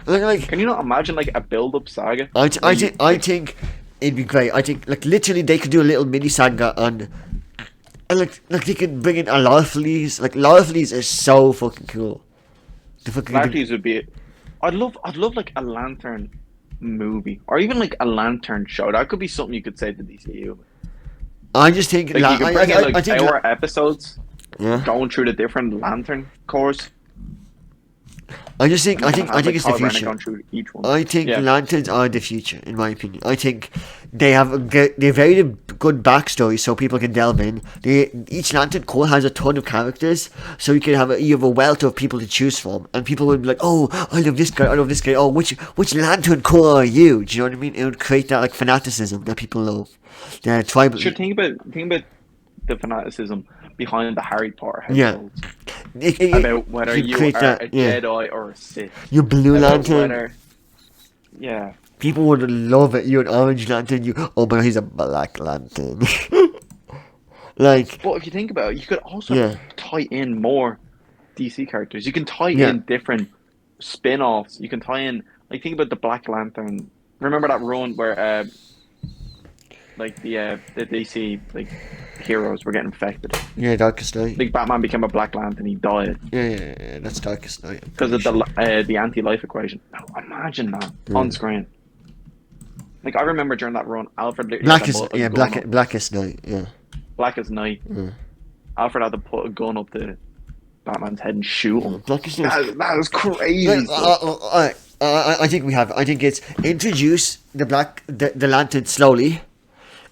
Can you not imagine like a build-up saga? I think it'd be great. I think like literally they could do a little mini saga on, and like they could bring in a Larfleeze. Like Larfleeze is so fucking cool. Larfleeze would be. I'd love like a Lantern movie, or even like a Lantern show. That could be something you could say to DCEU. I just think you could bring in like hour episodes, going through the different Lantern cores. I just think And I you think have, I think like, it's the Kyle Rayner future. going through each one. I think Yeah. lanterns are the future, in my opinion. I think they're very good backstory, so people can delve in. Each lantern corps has a ton of characters, so you have a wealth of people to choose from, and people would be like, "Oh, I love this guy, I love this guy. Oh, which lantern corps are you?" Do you know what I mean? It would create that like fanaticism that people love. The tribal, Sure, think about the fanaticism behind the Harry Potter yeah. households. It About whether you you create are that, a yeah. Jedi or a Sith. Your blue About lantern. whether, yeah. People would love it. You're an orange lantern. Oh, but he's a black lantern. Like, But if you think about it, you could also yeah, tie in more DC characters. You can tie yeah, in different spin-offs. You can tie in, like, think about the Black Lantern. Remember that run where like the DC like heroes were getting infected. yeah. Darkest Night. Like Batman became a Black Lantern, he died Yeah. That's Darkest Night. because of the anti-life equation. Now, imagine that on screen. Like I remember during that run, Alfred literally had to Blackest, put a yeah, gun up, Blackest Night. Yeah. Black as night. Yeah. Alfred had to put a gun up to Batman's head and shoot him. Blackest Night. That was crazy. Like, stuff. I think we have. I think it's introduce the lantern slowly,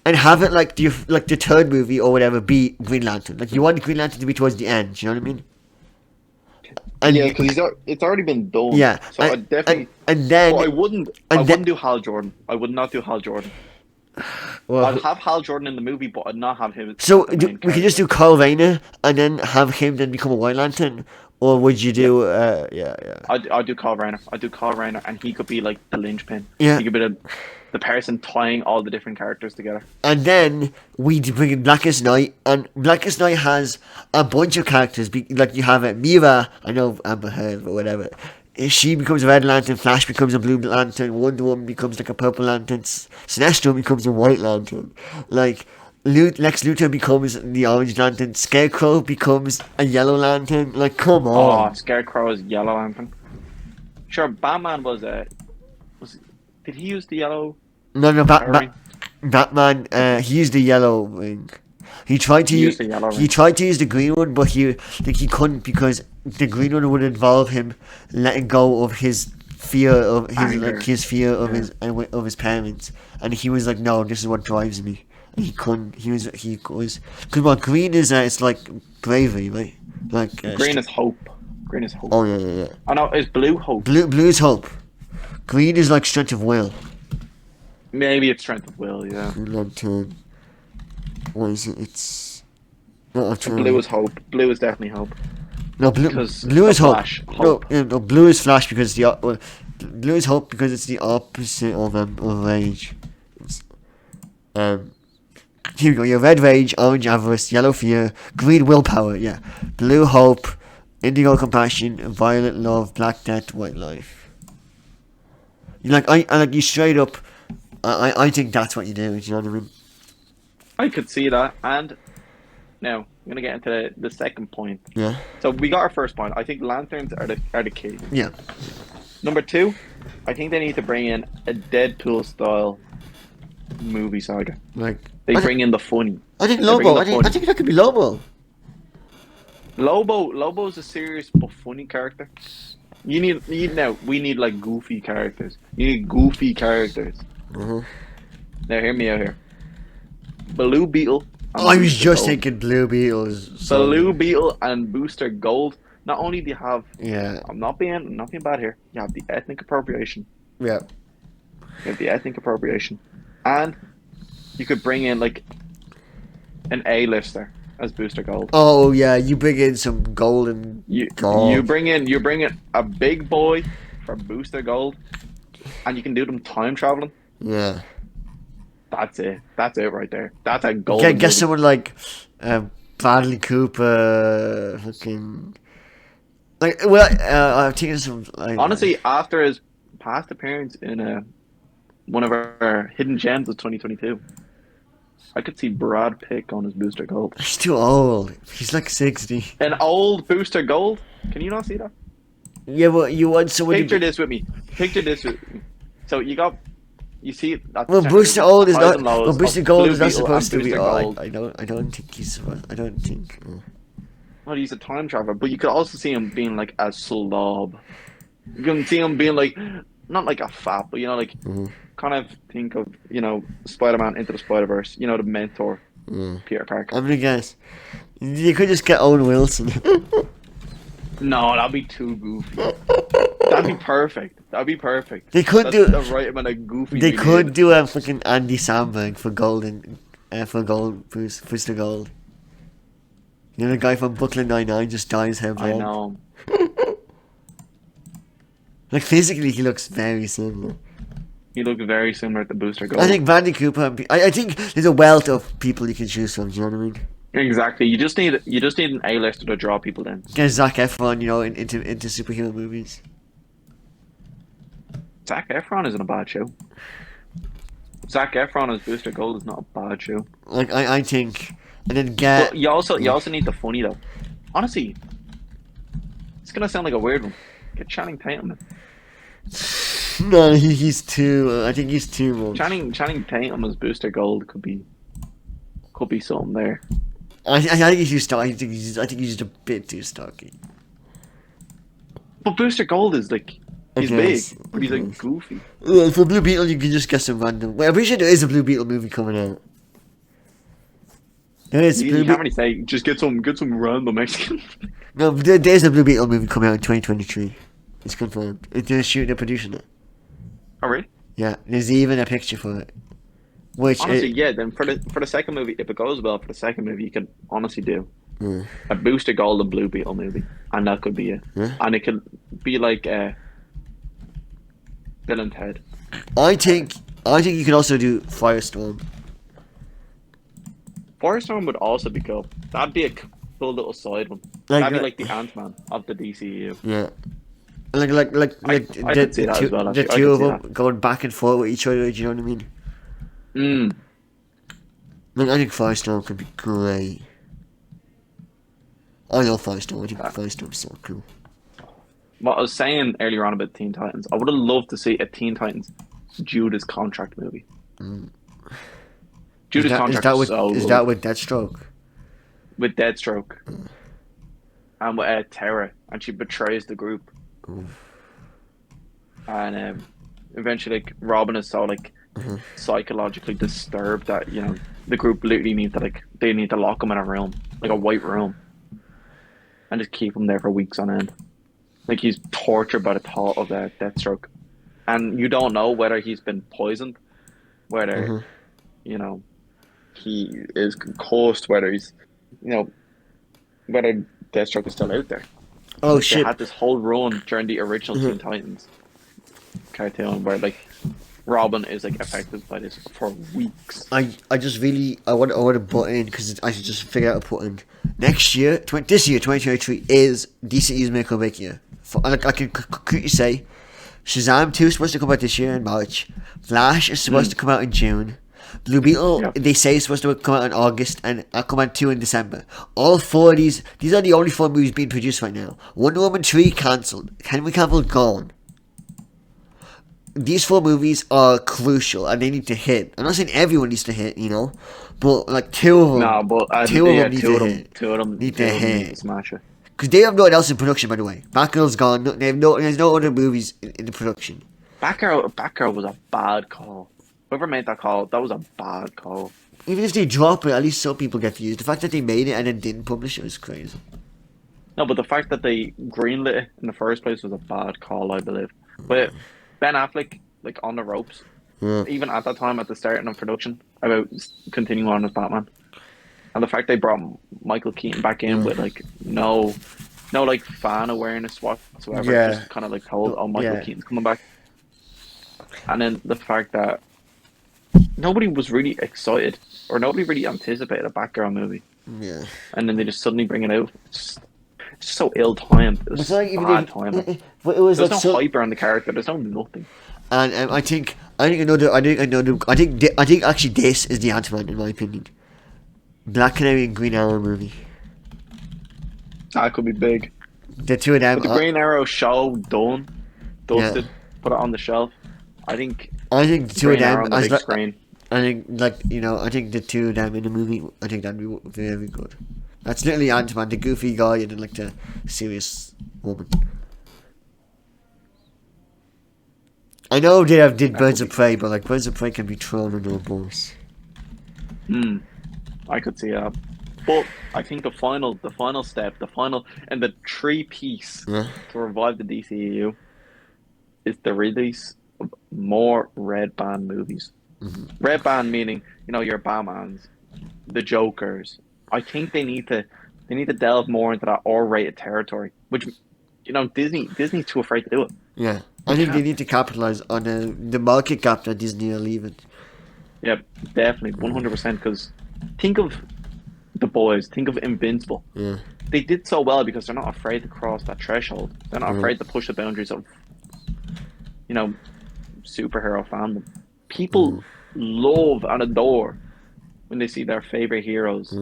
and have it like the third movie or whatever be Green Lantern. Like you want Green Lantern to be towards the end. You know what I mean? And Yeah, because it's already been done. yeah, So I definitely. and then But I wouldn't do Hal Jordan. I would not do Hal Jordan. well, I'd have Hal Jordan in the movie, but I'd not have him. so as the main we could just do Kyle Rayner and then have him then become a White Lantern, or would you do yeah. I'd do Kyle Rayner. I'd do Kyle Rayner, and he could be like the linchpin. Yeah. He could be the person tying all the different characters together. And then we bring in Blackest Night, and Blackest Night has a bunch of characters. Like you have Mira, I know Amber Heard, but whatever. She becomes a Red Lantern, Flash becomes a Blue Lantern, Wonder Woman becomes like a Purple Lantern, Sinestro becomes a White Lantern. Like, Lex Luthor becomes the Orange Lantern, Scarecrow becomes a Yellow Lantern. Like, come on. Oh, Scarecrow is Yellow Lantern. Sure, Batman was did he use the yellow? No, ring? Batman, he used the yellow ring. He tried to He use used the yellow he ring. tried to use the green one, but he couldn't because the green one would involve him letting go of his fear of his Anger. his fear of Yeah. his parents, and he was like, no, this is what drives me. And he couldn't. He was because what green is it's like bravery, right? Like Green is hope. Green is hope. oh yeah. Oh no, it's blue hope. Blue is hope. Green is like strength of will. Maybe it's strength of will. Yeah. Green Lantern. What is it? It's not a Blue is hope. Blue is definitely hope. No, blue Because is the hope. Flash, hope. No, blue is Flash because blue is hope because it's the opposite of rage. Here we go. Your red rage, orange avarice, yellow fear, green willpower. Yeah, blue hope, indigo compassion, violet love, black death, white life. You I like you straight up. I think that's what you do. You know what I mean? I could see that. And now I'm gonna get into the second point. Yeah. So we got our first point. I think lanterns are the key. Yeah. Number two, I think they need to bring in a Deadpool style movie saga. Like They bring in the funny. I think They bring in Lobo. the I funny. think that could be Lobo. Lobo's a serious but funny character. We need like goofy characters. You need goofy characters. Uh-huh. Now hear me out here. Blue Beetle. and I was Booster just Gold. thinking Blue Beetles. Blue Beetle and Booster Gold. Not only do you have, Yeah. I'm not being bad here. You have the ethnic appropriation. Yeah. You have the ethnic appropriation, and you could bring in like an A-lister as Booster Gold. Oh yeah, you bring in some golden. You gold. bring in a big boy for Booster Gold, and you can do them time traveling. Yeah. That's it. That's it right there. That's a gold. Get someone like Bradley Cooper, fucking. Like I'm thinking some like. Honestly, after his past appearance in one of our hidden gems of 2022, I could see Brad Pitt on his Booster Gold. He's too old. He's like 60. An old Booster Gold? Can you not see that? Yeah, but you want someone. Picture this with me. Picture this with me. So you see. That's Well, Booster Old is highs not. and lows Well, Booster of Gold Blue is not Beetle supposed to and be. Booster Oh, Gold. I don't think he's supposed. I don't think. well, he's a time traveler, but you could also see him being like a slob. You can see him being like, not like a fat, but like Mhm. kind of think of, Spider-Man Into the Spider-Verse, the mentor, Yeah. Peter Parker. I'm gonna guess. You could just get Owen Wilson. No, that'd be too goofy. That'd be perfect. That'd be perfect. They could That's do. the right amount of goofy They we could need. do a fucking Andy Samberg for Golden, for Gold, Booster Gold. The guy from Brooklyn Nine-Nine just dyes hair I blonde. know. Like physically, he looks very similar. He looked very similar to Booster Gold. I think Bradley Cooper. I think there's a wealth of people you can choose from. Do you know what I mean? Exactly. You just need an A-lister to draw people in. Get Zac Efron, into superhero movies. Zac Efron isn't a bad show. Zac Efron as Booster Gold is not a bad show. Like I think, and then get. But you also need the funny though. Honestly, it's gonna sound like a weird one. Get Channing Tatum in. No, he's too. I think he's too much. Channing Tatum as Booster Gold could be something there. I think he's too stocky. I think he's just a bit too stocky. But Booster Gold is like he's guess. big, but he's like goofy. For Blue Beetle, you can just get some random. Well, I'm pretty sure there is a Blue Beetle movie coming out. There is. You can't really say just get some random Mexican. No, there's a Blue Beetle movie coming out in 2023. It's confirmed. They're shooting and producing it. Oh really? Yeah, there's even a picture for it. Which Honestly, yeah. Then for the second movie, if it goes well for the second movie, you could honestly do Yeah. a Booster Gold and Blue Beetle movie, and that could be it. Yeah. And it could be like Bill and Ted. I think you could also do Firestorm. Firestorm would also be cool. That'd be a cool little side one. Like, That'd be like the Ant-Man of the DCEU. Yeah. Like I could see that as well, the actually. I two could of see them going back and forth with each other. Do you know what I mean? Mm. Like, I think Firestorm could be great. I love Firestorm. I think Firestorm's so cool. What I was saying earlier on about Teen Titans, I would have loved to see a Teen Titans Judas Contract movie. Judas Contract is that with Deathstroke? with Deathstroke and with Terra, and she betrays the group. And eventually, like, Robin is so like psychologically disturbed that the group literally need to they need to lock him in a room, like a white room, and just keep him there for weeks on end. Like he's tortured by the thought of that Deathstroke, and you don't know whether he's been poisoned, whether he is concussed, whether he's whether Deathstroke is still out there. Oh They shit! had this whole run during the original Teen Titans cartoon where Robin is affected by this for weeks. I want to put in because I should just figure out a put in. Next year, this year, 2023 is DCEU's make or break year. I can concretely say, Shazam 2 is supposed to come out this year in March. Flash is supposed to come out in June. Blue Beetle, they say is supposed to come out in August, and Aquaman 2 in December. All four of these are the only four movies being produced right now. Wonder Woman 3 cancelled. Henry Cavill gone. These four movies are crucial, and they need to hit. I'm not saying everyone needs to hit, but two of them. No, but two of them need to hit. Two of them need to hit. Smash it. Because they have no one else in production, by the way. Batgirl's gone. There's no other movies in the production. Batgirl was a bad call. Whoever made that call, that was a bad call. Even if they drop it, at least some people get views. The fact that they made it and then didn't publish it is crazy. No, but the fact that they greenlit it in the first place was a bad call, I believe. But Ben Affleck, on the ropes, even at that time, at the start of production, about continuing on as Batman. And the fact they brought Michael Keaton back in with no fan awareness whatsoever, just kind of told, oh, Michael Keaton's coming back. And then the fact that nobody was really excited or nobody really anticipated a Batgirl movie. Yeah. And then they just suddenly bring it out. It's just so ill-timed. It was bad timing. But it was There's no hype around the character. There's no nothing. And I think actually this is the Ant-Man in my opinion. Black Canary and Green Arrow movie. That could be big. The two of them. But the Green Arrow show dusted, put it on the shelf. I think the two of them on the big screen. I think the two of them in the movie. I think that'd be very good. That's literally Ant-Man, the goofy guy, and then like the serious woman. I know they did That Birds could of be. Prey, but like Birds of Prey can be thrown under a bus. I could see that. But I think the final step, and the three piece Yeah. to revive the DCEU is the release of more red band movies. Red band meaning, your Batmans, the Jokers. I think they need to delve more into that R-rated territory, which Disney's too afraid to do it. Yeah. They I think they can't. need to capitalize on the market gap that Disney are leaving. Yeah, definitely 100%. Because think of the boys. Think of Invincible. Yeah. They did so well because they're not afraid to cross that threshold. They're not Yeah. afraid to push the boundaries of you know superhero fandom. People love and adore when they see their favorite heroes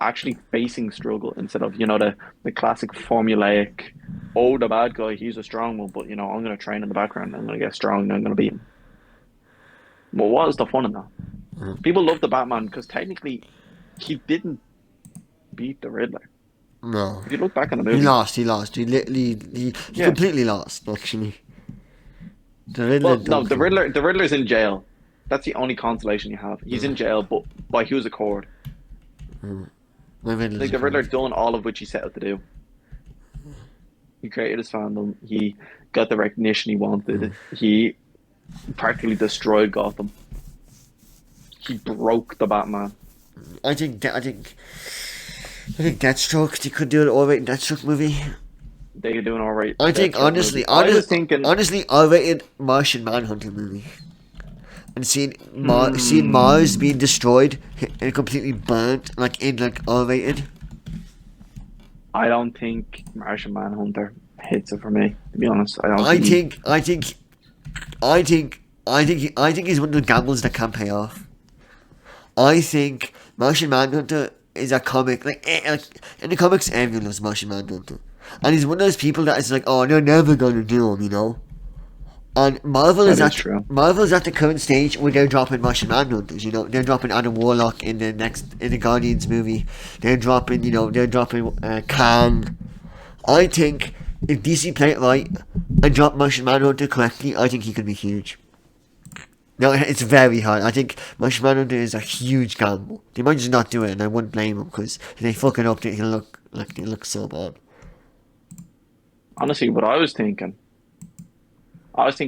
actually facing struggle instead of the classic formulaic, oh, the bad guy, he's a strong one, but I'm going to train in the background, I'm going to get strong, and I'm going to beat him. Well, what is the fun in that? People love the Batman because technically he didn't beat the Riddler. No. If you look back on the He movie, lost. He lost. He literally. He yeah. completely lost, actually. The Riddler Well, no, don't the come. Riddler's in jail. That's the only consolation you have. He's in jail, but by whose accord? My Riddler's Like a the Riddler card. done all of which he set out to do. He created his fandom. He got the recognition he wanted. He practically destroyed Gotham. He broke the Batman. I think Deathstroke. They could do an R-rated Deathstroke movie. They are doing all right. I think honestly, I was thinking, honestly, R-rated Martian Manhunter movie. And seeing hmm, Mars being destroyed and completely burnt, like in like R-rated. I don't think Martian Manhunter hits it for me. To be honest, I don't I think he. think I think I think I think he's one of the gambles that can't pay off. I think Martian Manhunter is a comic like in the comics everyone loves Martian Manhunter, and he's one of those people that is like, oh, they're never gonna do him, And That is true. Marvel's at the current stage where they're dropping Martian Manhunters. They're dropping Adam Warlock in the Guardians movie. They're dropping Kang. I think if DC play it right and drop Martian Manhunter correctly, I think he could be huge. No, it's very hard. I think Martian Manhunter is a huge gamble. They might just not do it, and I wouldn't blame them because if they fuck it up, he'll look so bad. Honestly, what I was thinking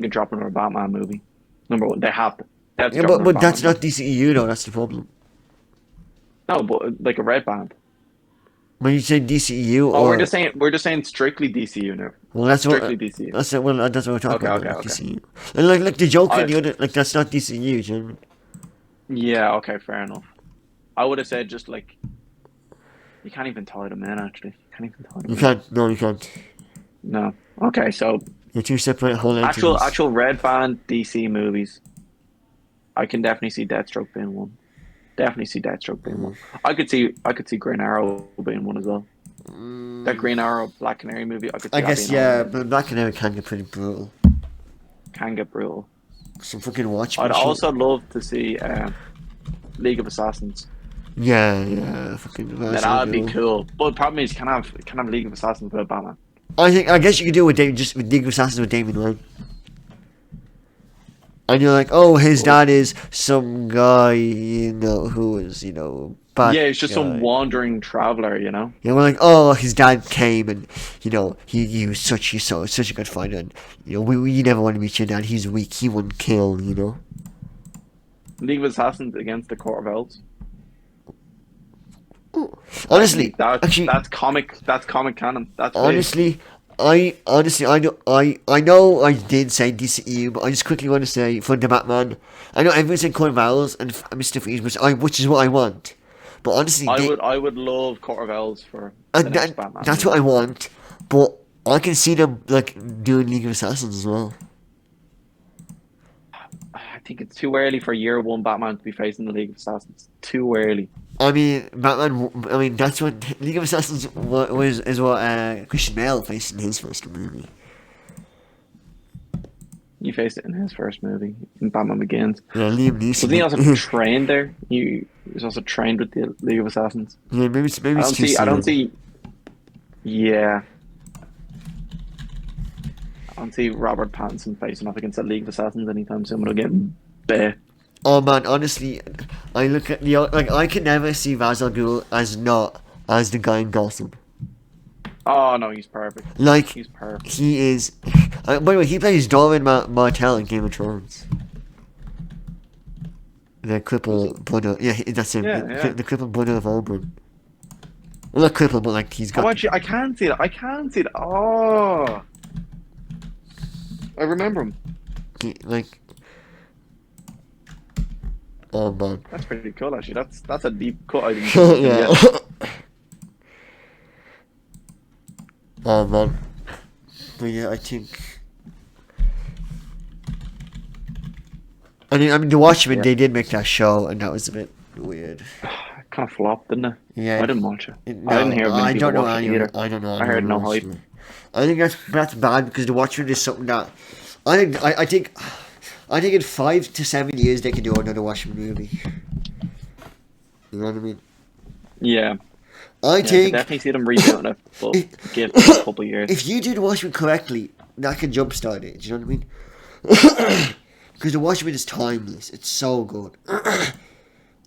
dropping a Batman movie. Number one, they have to. They have to Yeah, drop another but that's Batman not movie. DCEU though. That's the problem. No, but like a red band. When you say DCEU Oh, we're or just saying strictly DCU now. well, that's Strictly what DCU. that's what we're talking Okay, about, okay, like okay. DCU. And like the Joker and I the other, like that's not DCU. Do you know what I mean? Yeah, okay, fair enough. I would have said just like you can't even tie them in. Actually, you can't even tie them You in. can't. No, you can't. No. Okay, so You're two separate whole actual entities. actual red band DC movies. I can definitely see Deathstroke being one. Definitely see Deathstroke being one. I could see Green Arrow being one as well. That Green Arrow Black Canary movie, I could I see that guess being yeah, R-rated. but Black Canary can get pretty brutal. Can get brutal. Some fucking Watchmen I'd shit. also love to see League of Assassins. Yeah, fucking Now that's so that'd be cool. cool. But the problem is, you can't have League of Assassins without Batman. I guess you could do it with just with League of Assassins with Damon Wayne. And you're like, oh, his But dad is some guy, who is, bad yeah, it's just some guy. wandering traveler. Yeah, we're like, oh, his dad came and, he was such a good fighter. And, we never want to meet your dad. He's weak. He wouldn't kill. League of Assassins against the Court of Owls. Honestly, That's actually, that's comic. That's comic canon. That's big. honestly, I know I did say DCEU, but I just quickly want to say for the Batman, I know everyone's saying Court of Owls and Mr. Freeze, which is what I want. But honestly, I would love Court of Owls for the next Batman that's what movie. I want. But I can see them like doing League of Assassins as well. I think it's too early for year one Batman to be facing the League of Assassins. Too early. I mean, Batman. I mean, that's what League of Assassins is what Christian Bale faced in his first movie. He faced it in his first movie, in Batman Begins. Yeah, Liam Wasn't he also Neeson. trained there? He was also trained with the League of Assassins. Yeah, maybe I it's don't too see. I don't soon. see. Yeah, I don't see Robert Pattinson facing off against the League of Assassins anytime soon. But again, bare. Oh man, honestly, I look at the like I can never see Ra's al Ghul as not as the guy in Gotham. Oh no, he's perfect. Like He's perfect. he is. By the way, he plays Doran Martell in Game of Thrones. The Does he? crippled brother. Yeah, that's him. Yeah, yeah. The crippled brother of Oberyn. Well, not crippled, but like he's Oh, got. actually, I can see that. I can see that. Oh, I remember him. Like. Oh man. That's pretty cool, actually. That's a deep cut I didn't think of Yeah. yet. Oh man. But yeah, I think. I mean, The Watchmen. Yeah, They did make that show, and that was a bit weird. it kind of flopped, didn't it? Yeah. I didn't watch it. I didn't No, hear many I people don't know watch it anyone. either. I don't know I heard anyone no who hype. watched it. I think that's bad because The Watchmen is something that I think in 5 to 7 years they can do another Watchmen movie. You know what I mean? Yeah, I yeah, I could think definitely see them redoing it, but if, give it a couple of years. if you do The Watchmen correctly, that can jumpstart it. Do you know what I mean? Because The Watchmen is timeless. It's so good.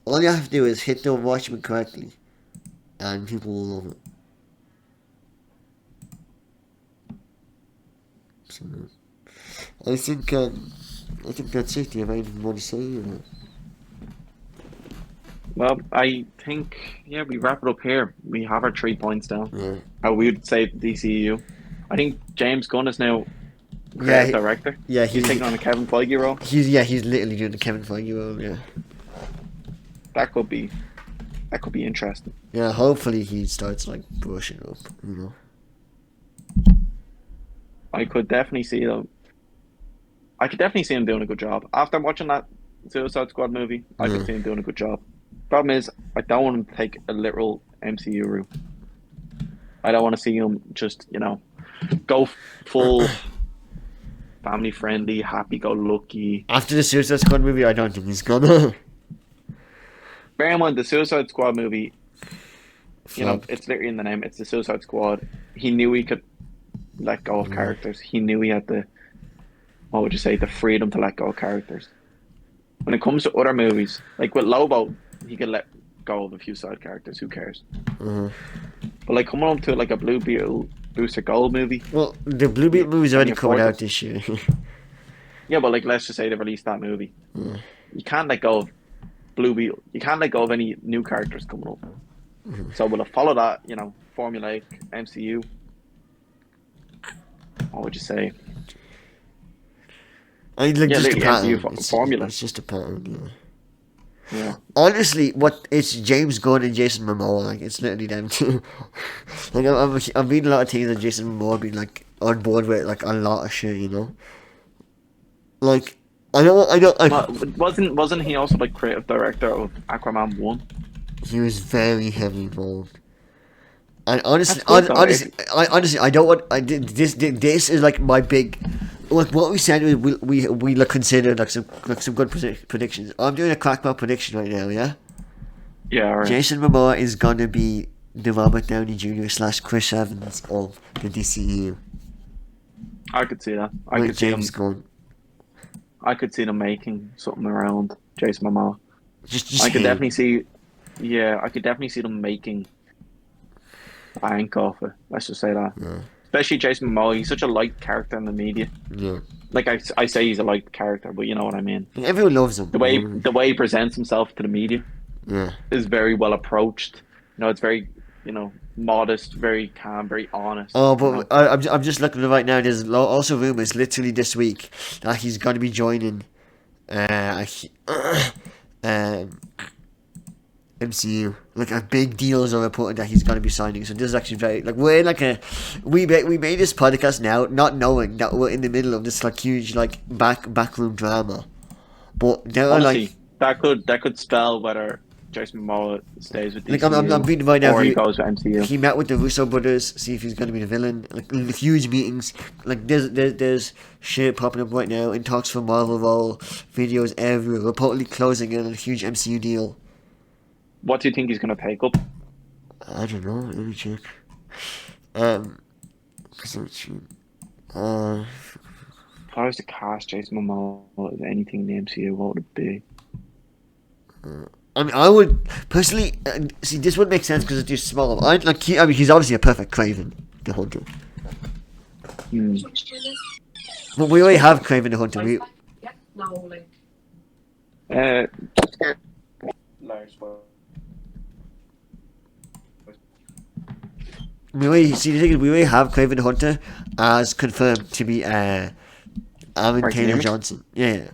All you have to do is hit The Watchmen correctly, and people will love it. So, I think that's it. Do you have anything more to say? Or? Well, I think yeah, we wrap it up here. We have our 3 points down. Yeah. How we would say DCEU. I think James Gunn is now Yeah, creative director. yeah, He's taking on a Kevin Feige role. he's literally doing the Kevin Feige role. Yeah, That could be interesting. yeah. Hopefully he starts like brushing up. You know. I could definitely see them. I could definitely see him doing a good job. After watching that Suicide Squad movie, I Yeah. could see him doing a good job. Problem is, I don't want him to take a literal MCU route. I don't want to see him just, go full family friendly, happy go lucky. After the Suicide Squad movie, I don't think he's gonna. Bear in mind, the Suicide Squad movie, Flop. it's literally in the name. It's the Suicide Squad. He knew he could let go of characters. He knew he had what would you say, the freedom to let go of characters. When it comes to other movies, like with Lobo, he could let go of a few side characters. Who cares? Uh-huh. But like coming up to like a Blue Beetle, Booster Gold movie, Well, the Blue Beetle movie's can already you coming afford out it? this year. Yeah, but like let's just say they released that movie. Yeah. You can't let go of Blue Beetle. You can't let go of any new characters coming up. So we'll follow that, formulaic MCU. What would you say? I mean, like Yeah, just a literally pattern. MCU formula. It's just a pattern. Yeah. Yeah. Honestly, it's James Gunn and Jason Momoa. Like it's literally them two. Like I'm reading a lot of things that Jason Momoa being like on board with like a lot of shit. You know. Like I know. Wasn't he also like creative director of Aquaman 1? He was very heavily involved. And honestly, That's good, though. honestly, I don't want. I did this is like my big. Like what we said, we like considered like some good predictions. I'm doing a crackpot prediction right now. Yeah. Yeah, alright. Jason Momoa is gonna be the Robert Downey Jr. / Chris Evans of the DCEU. I could see that. I Like could see James them. Gunn. I could see them making something around Jason Momoa. Just I could him. definitely see. Yeah, I could definitely see them making bank off it. Let's just say that. Yeah. Especially Jason Momoa. He's such a liked character in the media. Yeah. Like I say, he's a liked character, but you know what I mean. Everyone loves him. The way he presents himself to the media Yeah. is very well approached. It's very modest, very calm, very honest. Oh, but I'm just looking at it right now. There's also rumors literally this week that he's going to be joining MCU. Like a big deals are reported that he's going to be signing. So this is actually very like we're in like we made this podcast now not knowing that we're in the middle of this like huge like backroom drama. But there are Honestly, like that could spell whether Jason Momoa stays with DCU, Like I'm reading right now. or he goes to MCU. He met with the Russo brothers, see if he's gonna be the villain. Like huge meetings. Like there's shit popping up right now in talks for Marvel role, videos everywhere, reportedly closing in on a huge MCU deal. What do you think he's going to take up? I don't know. Let me check. If I was to cast Jason Momoa as anything in the MCU, what would it be? I mean, I would personally see this would make sense because it's just small. I mean, he's obviously a perfect Craven the Hunter. But we already have Craven the Hunter. We already have Craven the Hunter as confirmed to be Aaron Taylor Johnson. Yeah.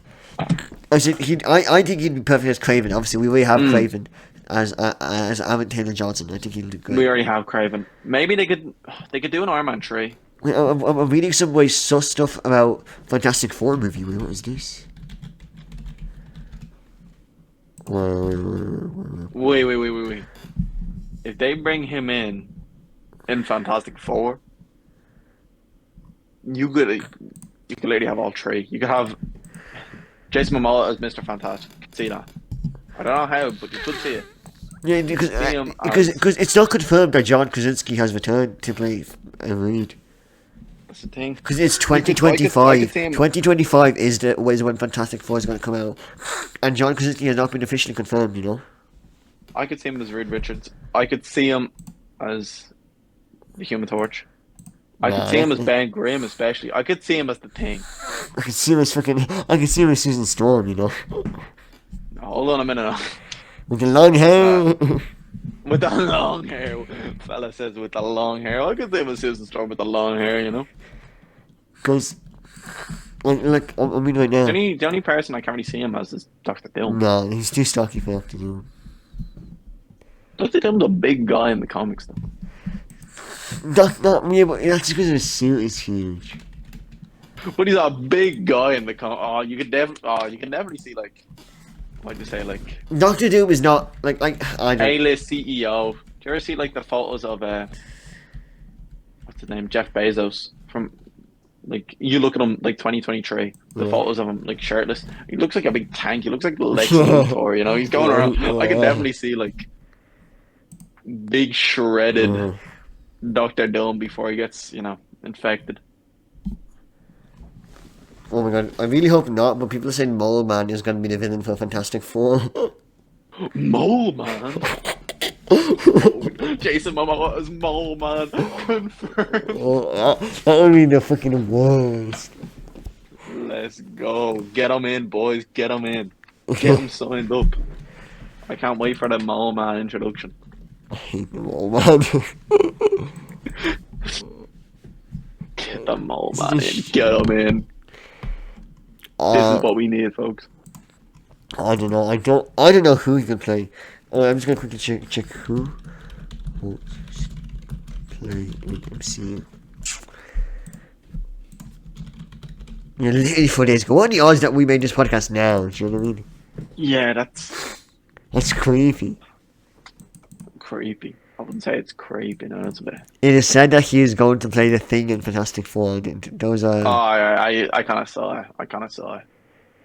I think he'd be perfect as Craven. Obviously, we already have Craven as Aaron Taylor Johnson. I think he'll do great. We already have Craven. Maybe they could do an Iron Man 3. I'm reading some way sus stuff about Fantastic Four movie. Wait, what is this? Wait. If they bring him in Fantastic Four, you could literally have all three. You could have Jason Momoa as Mr. Fantastic. See that? I don't know how, but you could see it. Yeah, because it's not confirmed that John Krasinski has returned to play Reed. That's the thing. Because it's 2025. 2025 is when Fantastic Four is going to come out, and John Krasinski has not been officially confirmed. You know. I could see him as Reed Richards. I could see him as the Human Torch. I could see him as Ben Grimm, especially. I could see him as the Thing. I could see him as Susan Storm. You know. Hold on a minute. With the long hair. With the long hair. Fella says with the long hair. I could see him as Susan Storm with the long hair, you know? Because, like, I mean right now... The only person I can't really see him as is Dr. Doom. No, he's too stocky for Dr. Doom. Dr. Doom's a big guy in the comics, though. Yeah, but that's because his suit is huge. But he's a big guy in the comics. Oh, you can definitely see, like... What'd you say, like... Dr. Doom is not, like I don't... A-list CEO. Do you ever see, like, the photos of, what's his name? Jeff Bezos from, like, you look at him, like, 2023. The photos of him, like, shirtless. He looks like a big tank. He looks like Lex Luthor, you know? He's going around. I can definitely see, like, big shredded Dr. Doom before he gets, you know, infected. Oh my god, I really hope not, but people are saying Mole Man is going to be the villain for Fantastic Four. Mole Man? Jason Momoa as Mole Man. Confirmed. Oh, that would be the fucking worst. Let's go. Get him in, boys. Get him in. Get him signed up. I can't wait for the Mole Man introduction. I hate the Mole Man. Get the Mole Man in. Get him in. This is what we need, folks. I don't know. I don't know who he can play. I'm just gonna quickly check who will play in MCU. Yeah, literally 4 days ago. What are the odds that we made this podcast now? Do you know what I mean? Yeah, that's creepy. Creepy. I wouldn't say it's creepy. No, that's a bit. It is said that he is going to play the Thing in Fantastic Four. Those are. Oh, I kind of saw it.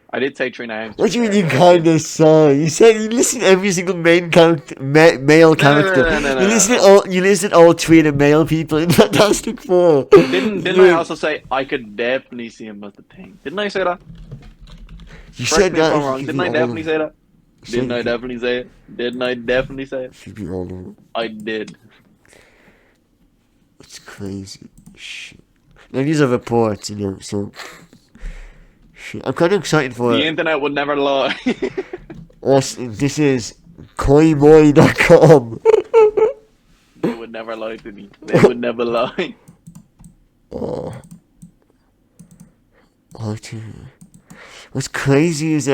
I did say 3 names. What do you mean you kind of saw? You said you listened to every single main character, male character. No. You listed all 3 of the male people in Fantastic Four. Didn't I also say I could definitely see him as the Thing? Didn't I say that? You said that. Didn't I definitely say that? Didn't I definitely say it? Didn't I definitely say it? Should be all over. I did. It's crazy. Shit. Now these are reports, you know, so... Shit. I'm kind of excited for... The internet would never lie. This is koimoy.com. They would never lie to me. They would never lie. What's crazy is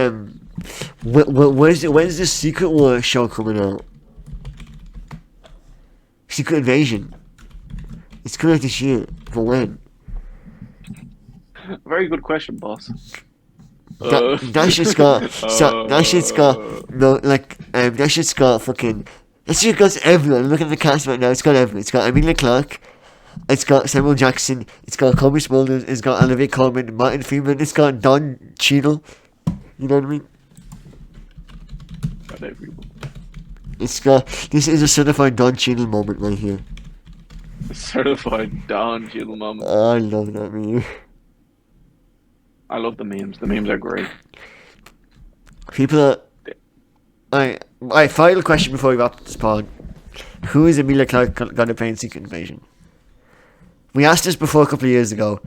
when's the Secret War show coming out? Secret Invasion. It's coming out this year. For when? Very good question, boss. That shit's got that shit's got no like that shit's got fucking that shit got everyone. Look at the cast right now. It's got everyone. It's got Emilia Clarke. It's got Samuel Jackson. It's got Kobe Smulders. It's got Olivia Colman, Martin Freeman. It's got Don Cheadle. You know what I mean? Got everyone. It's got. This is a certified Don Cheadle moment right here. Certified Don Cheadle moment. I love that meme. I love the memes. The memes are great. People are. Alright, final question before we wrap this pod. Who is Emilia Clarke gonna play in Secret Invasion? We asked this before a couple of years ago.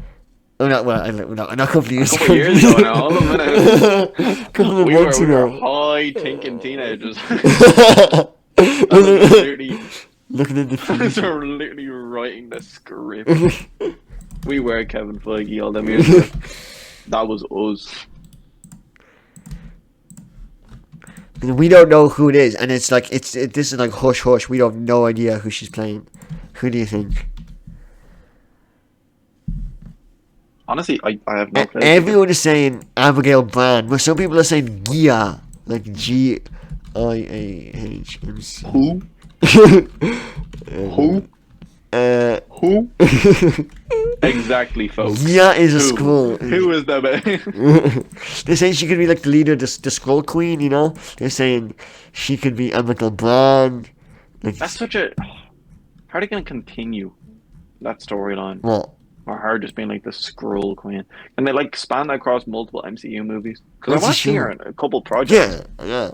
Oh, not a couple of years ago. A couple of years ago now. Hold on a minute. A couple of We months were ago. high thinking teenagers. Literally, Looking at the future. we're literally writing the script. We were Kevin Feige all them years ago. That was us. We don't know who it is, and it's like this is like hush hush. We have no idea who she's playing. Who do you think? Honestly, I have no clue. Everyone is saying Abigail Brand, but some people are saying Gia, like Giahms. Who? Who? Who? Exactly, folks. Gia is a Who? scroll. Who is that? They're saying she could be like the leader, the scroll queen. You know, they're saying she could be Abigail Brand. Like, That's such a. How are they going to continue that storyline? what? Or her just being like the scroll queen? And they like span that across multiple MCU movies? Because I That's want to see sure. her in a couple projects. Yeah.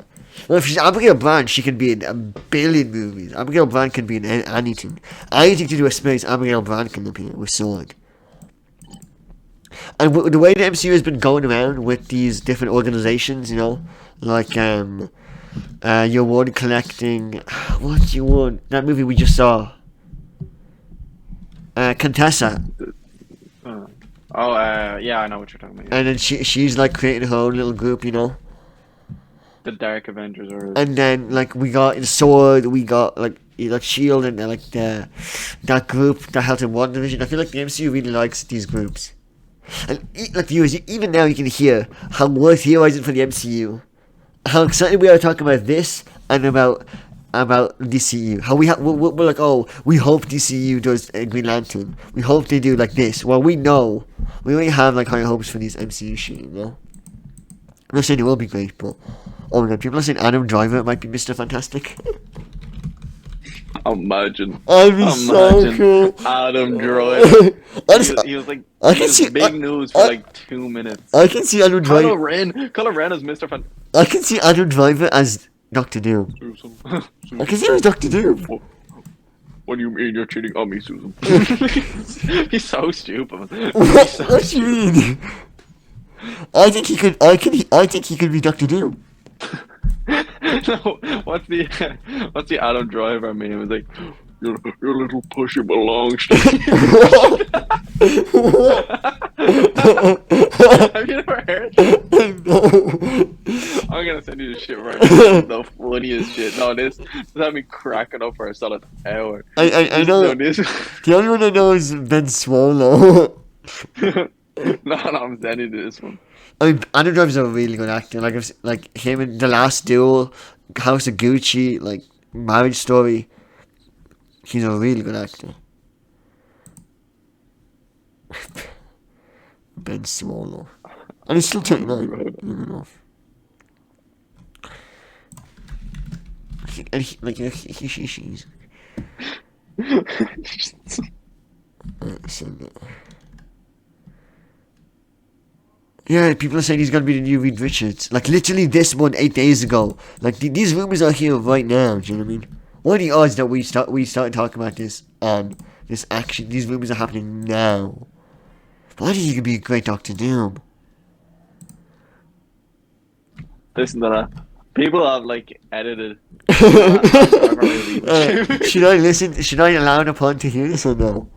Well, if she's Abigail Brand, she can be in a billion movies. Abigail Brand can be in anything. Anything to do with space, Abigail Brand can appear with Sword. And the way the MCU has been going around with these different organizations, you know, like your one collecting, what you want? That movie we just saw, Contessa. Yeah, I know what you're talking about. And then she's like creating her own little group, you know. The Dark Avengers are. And then like we got in Sword, we got like Shield and like that group that held in One Division. I feel like the MCU really likes these groups. And like viewers, even now you can hear how we're theorizing for the MCU, how excited we are talking about this and about DCEU. How we're like, oh, we hope DCEU does Green Lantern. We hope they do like this. Well, we know we already have like high hopes for these MCU shit, you know. I'm not saying it will be great, but oh my god, people are saying Adam Driver might be Mr. Fantastic. Imagine. I'd be so cool. Adam Driver. Honestly, He was like, I he can was see- big news for like 2 minutes. I can see Adam Kylo Driver. Ren as Mr. Fan. I can see Adam Driver as Doctor Doom. I can see him as Doctor Doom. What do you mean you're cheating on me, Susan? He's so stupid. What do you mean? I think he could. I think he could be Doctor Doom. No, what's the Adam Driver meme? It's like, your little pussy belongs to you. Have you never heard? I'm gonna send you this shit right now. The funniest shit. No, this had me cracking up for a solid hour. I know. No, this. The only one I know is Ben Swallow. No, I'm sending you this one. I mean, Adam Driver's a really good actor. Like him in The Last Duel, House of Gucci, like Marriage Story. He's a really good actor. Ben Swallow. And he's still 29. You know. And she's. Yeah, people are saying he's gonna be the new Reed Richards. Like literally this one 8 days ago. Like these rumors are here right now. Do you know what I mean? What are the odds that we started talking about this and this action? These rumors are happening now. But I think he could be a great Doctor Doom. Listen to that. People have like edited. Should I listen? Should I allow the pod to hear this or no?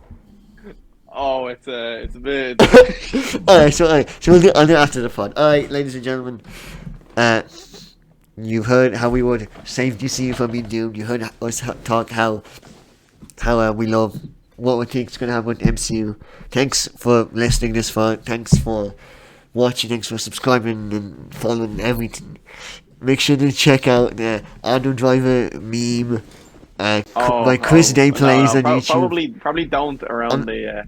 Oh, it's a bit. Alright, so I'll do it after the pod. Alright, ladies and gentlemen. You heard how we would save DC from being doomed. You heard us talk how we love what we think is going to happen with MCU. Thanks for listening this far. Thanks for watching. Thanks for subscribing and following everything. Make sure to check out the Adam Driver meme. My Chris Day plays on YouTube. Probably don't around the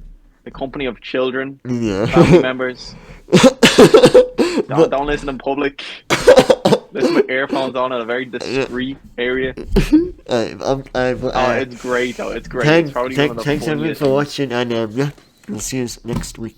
company of children, Yeah. family members. Don't listen in public. Listen with earphones on in a very discreet area. It's great though. It's great. It's probably one of the thanks everyone funniest for watching, and yeah, we'll see you next week.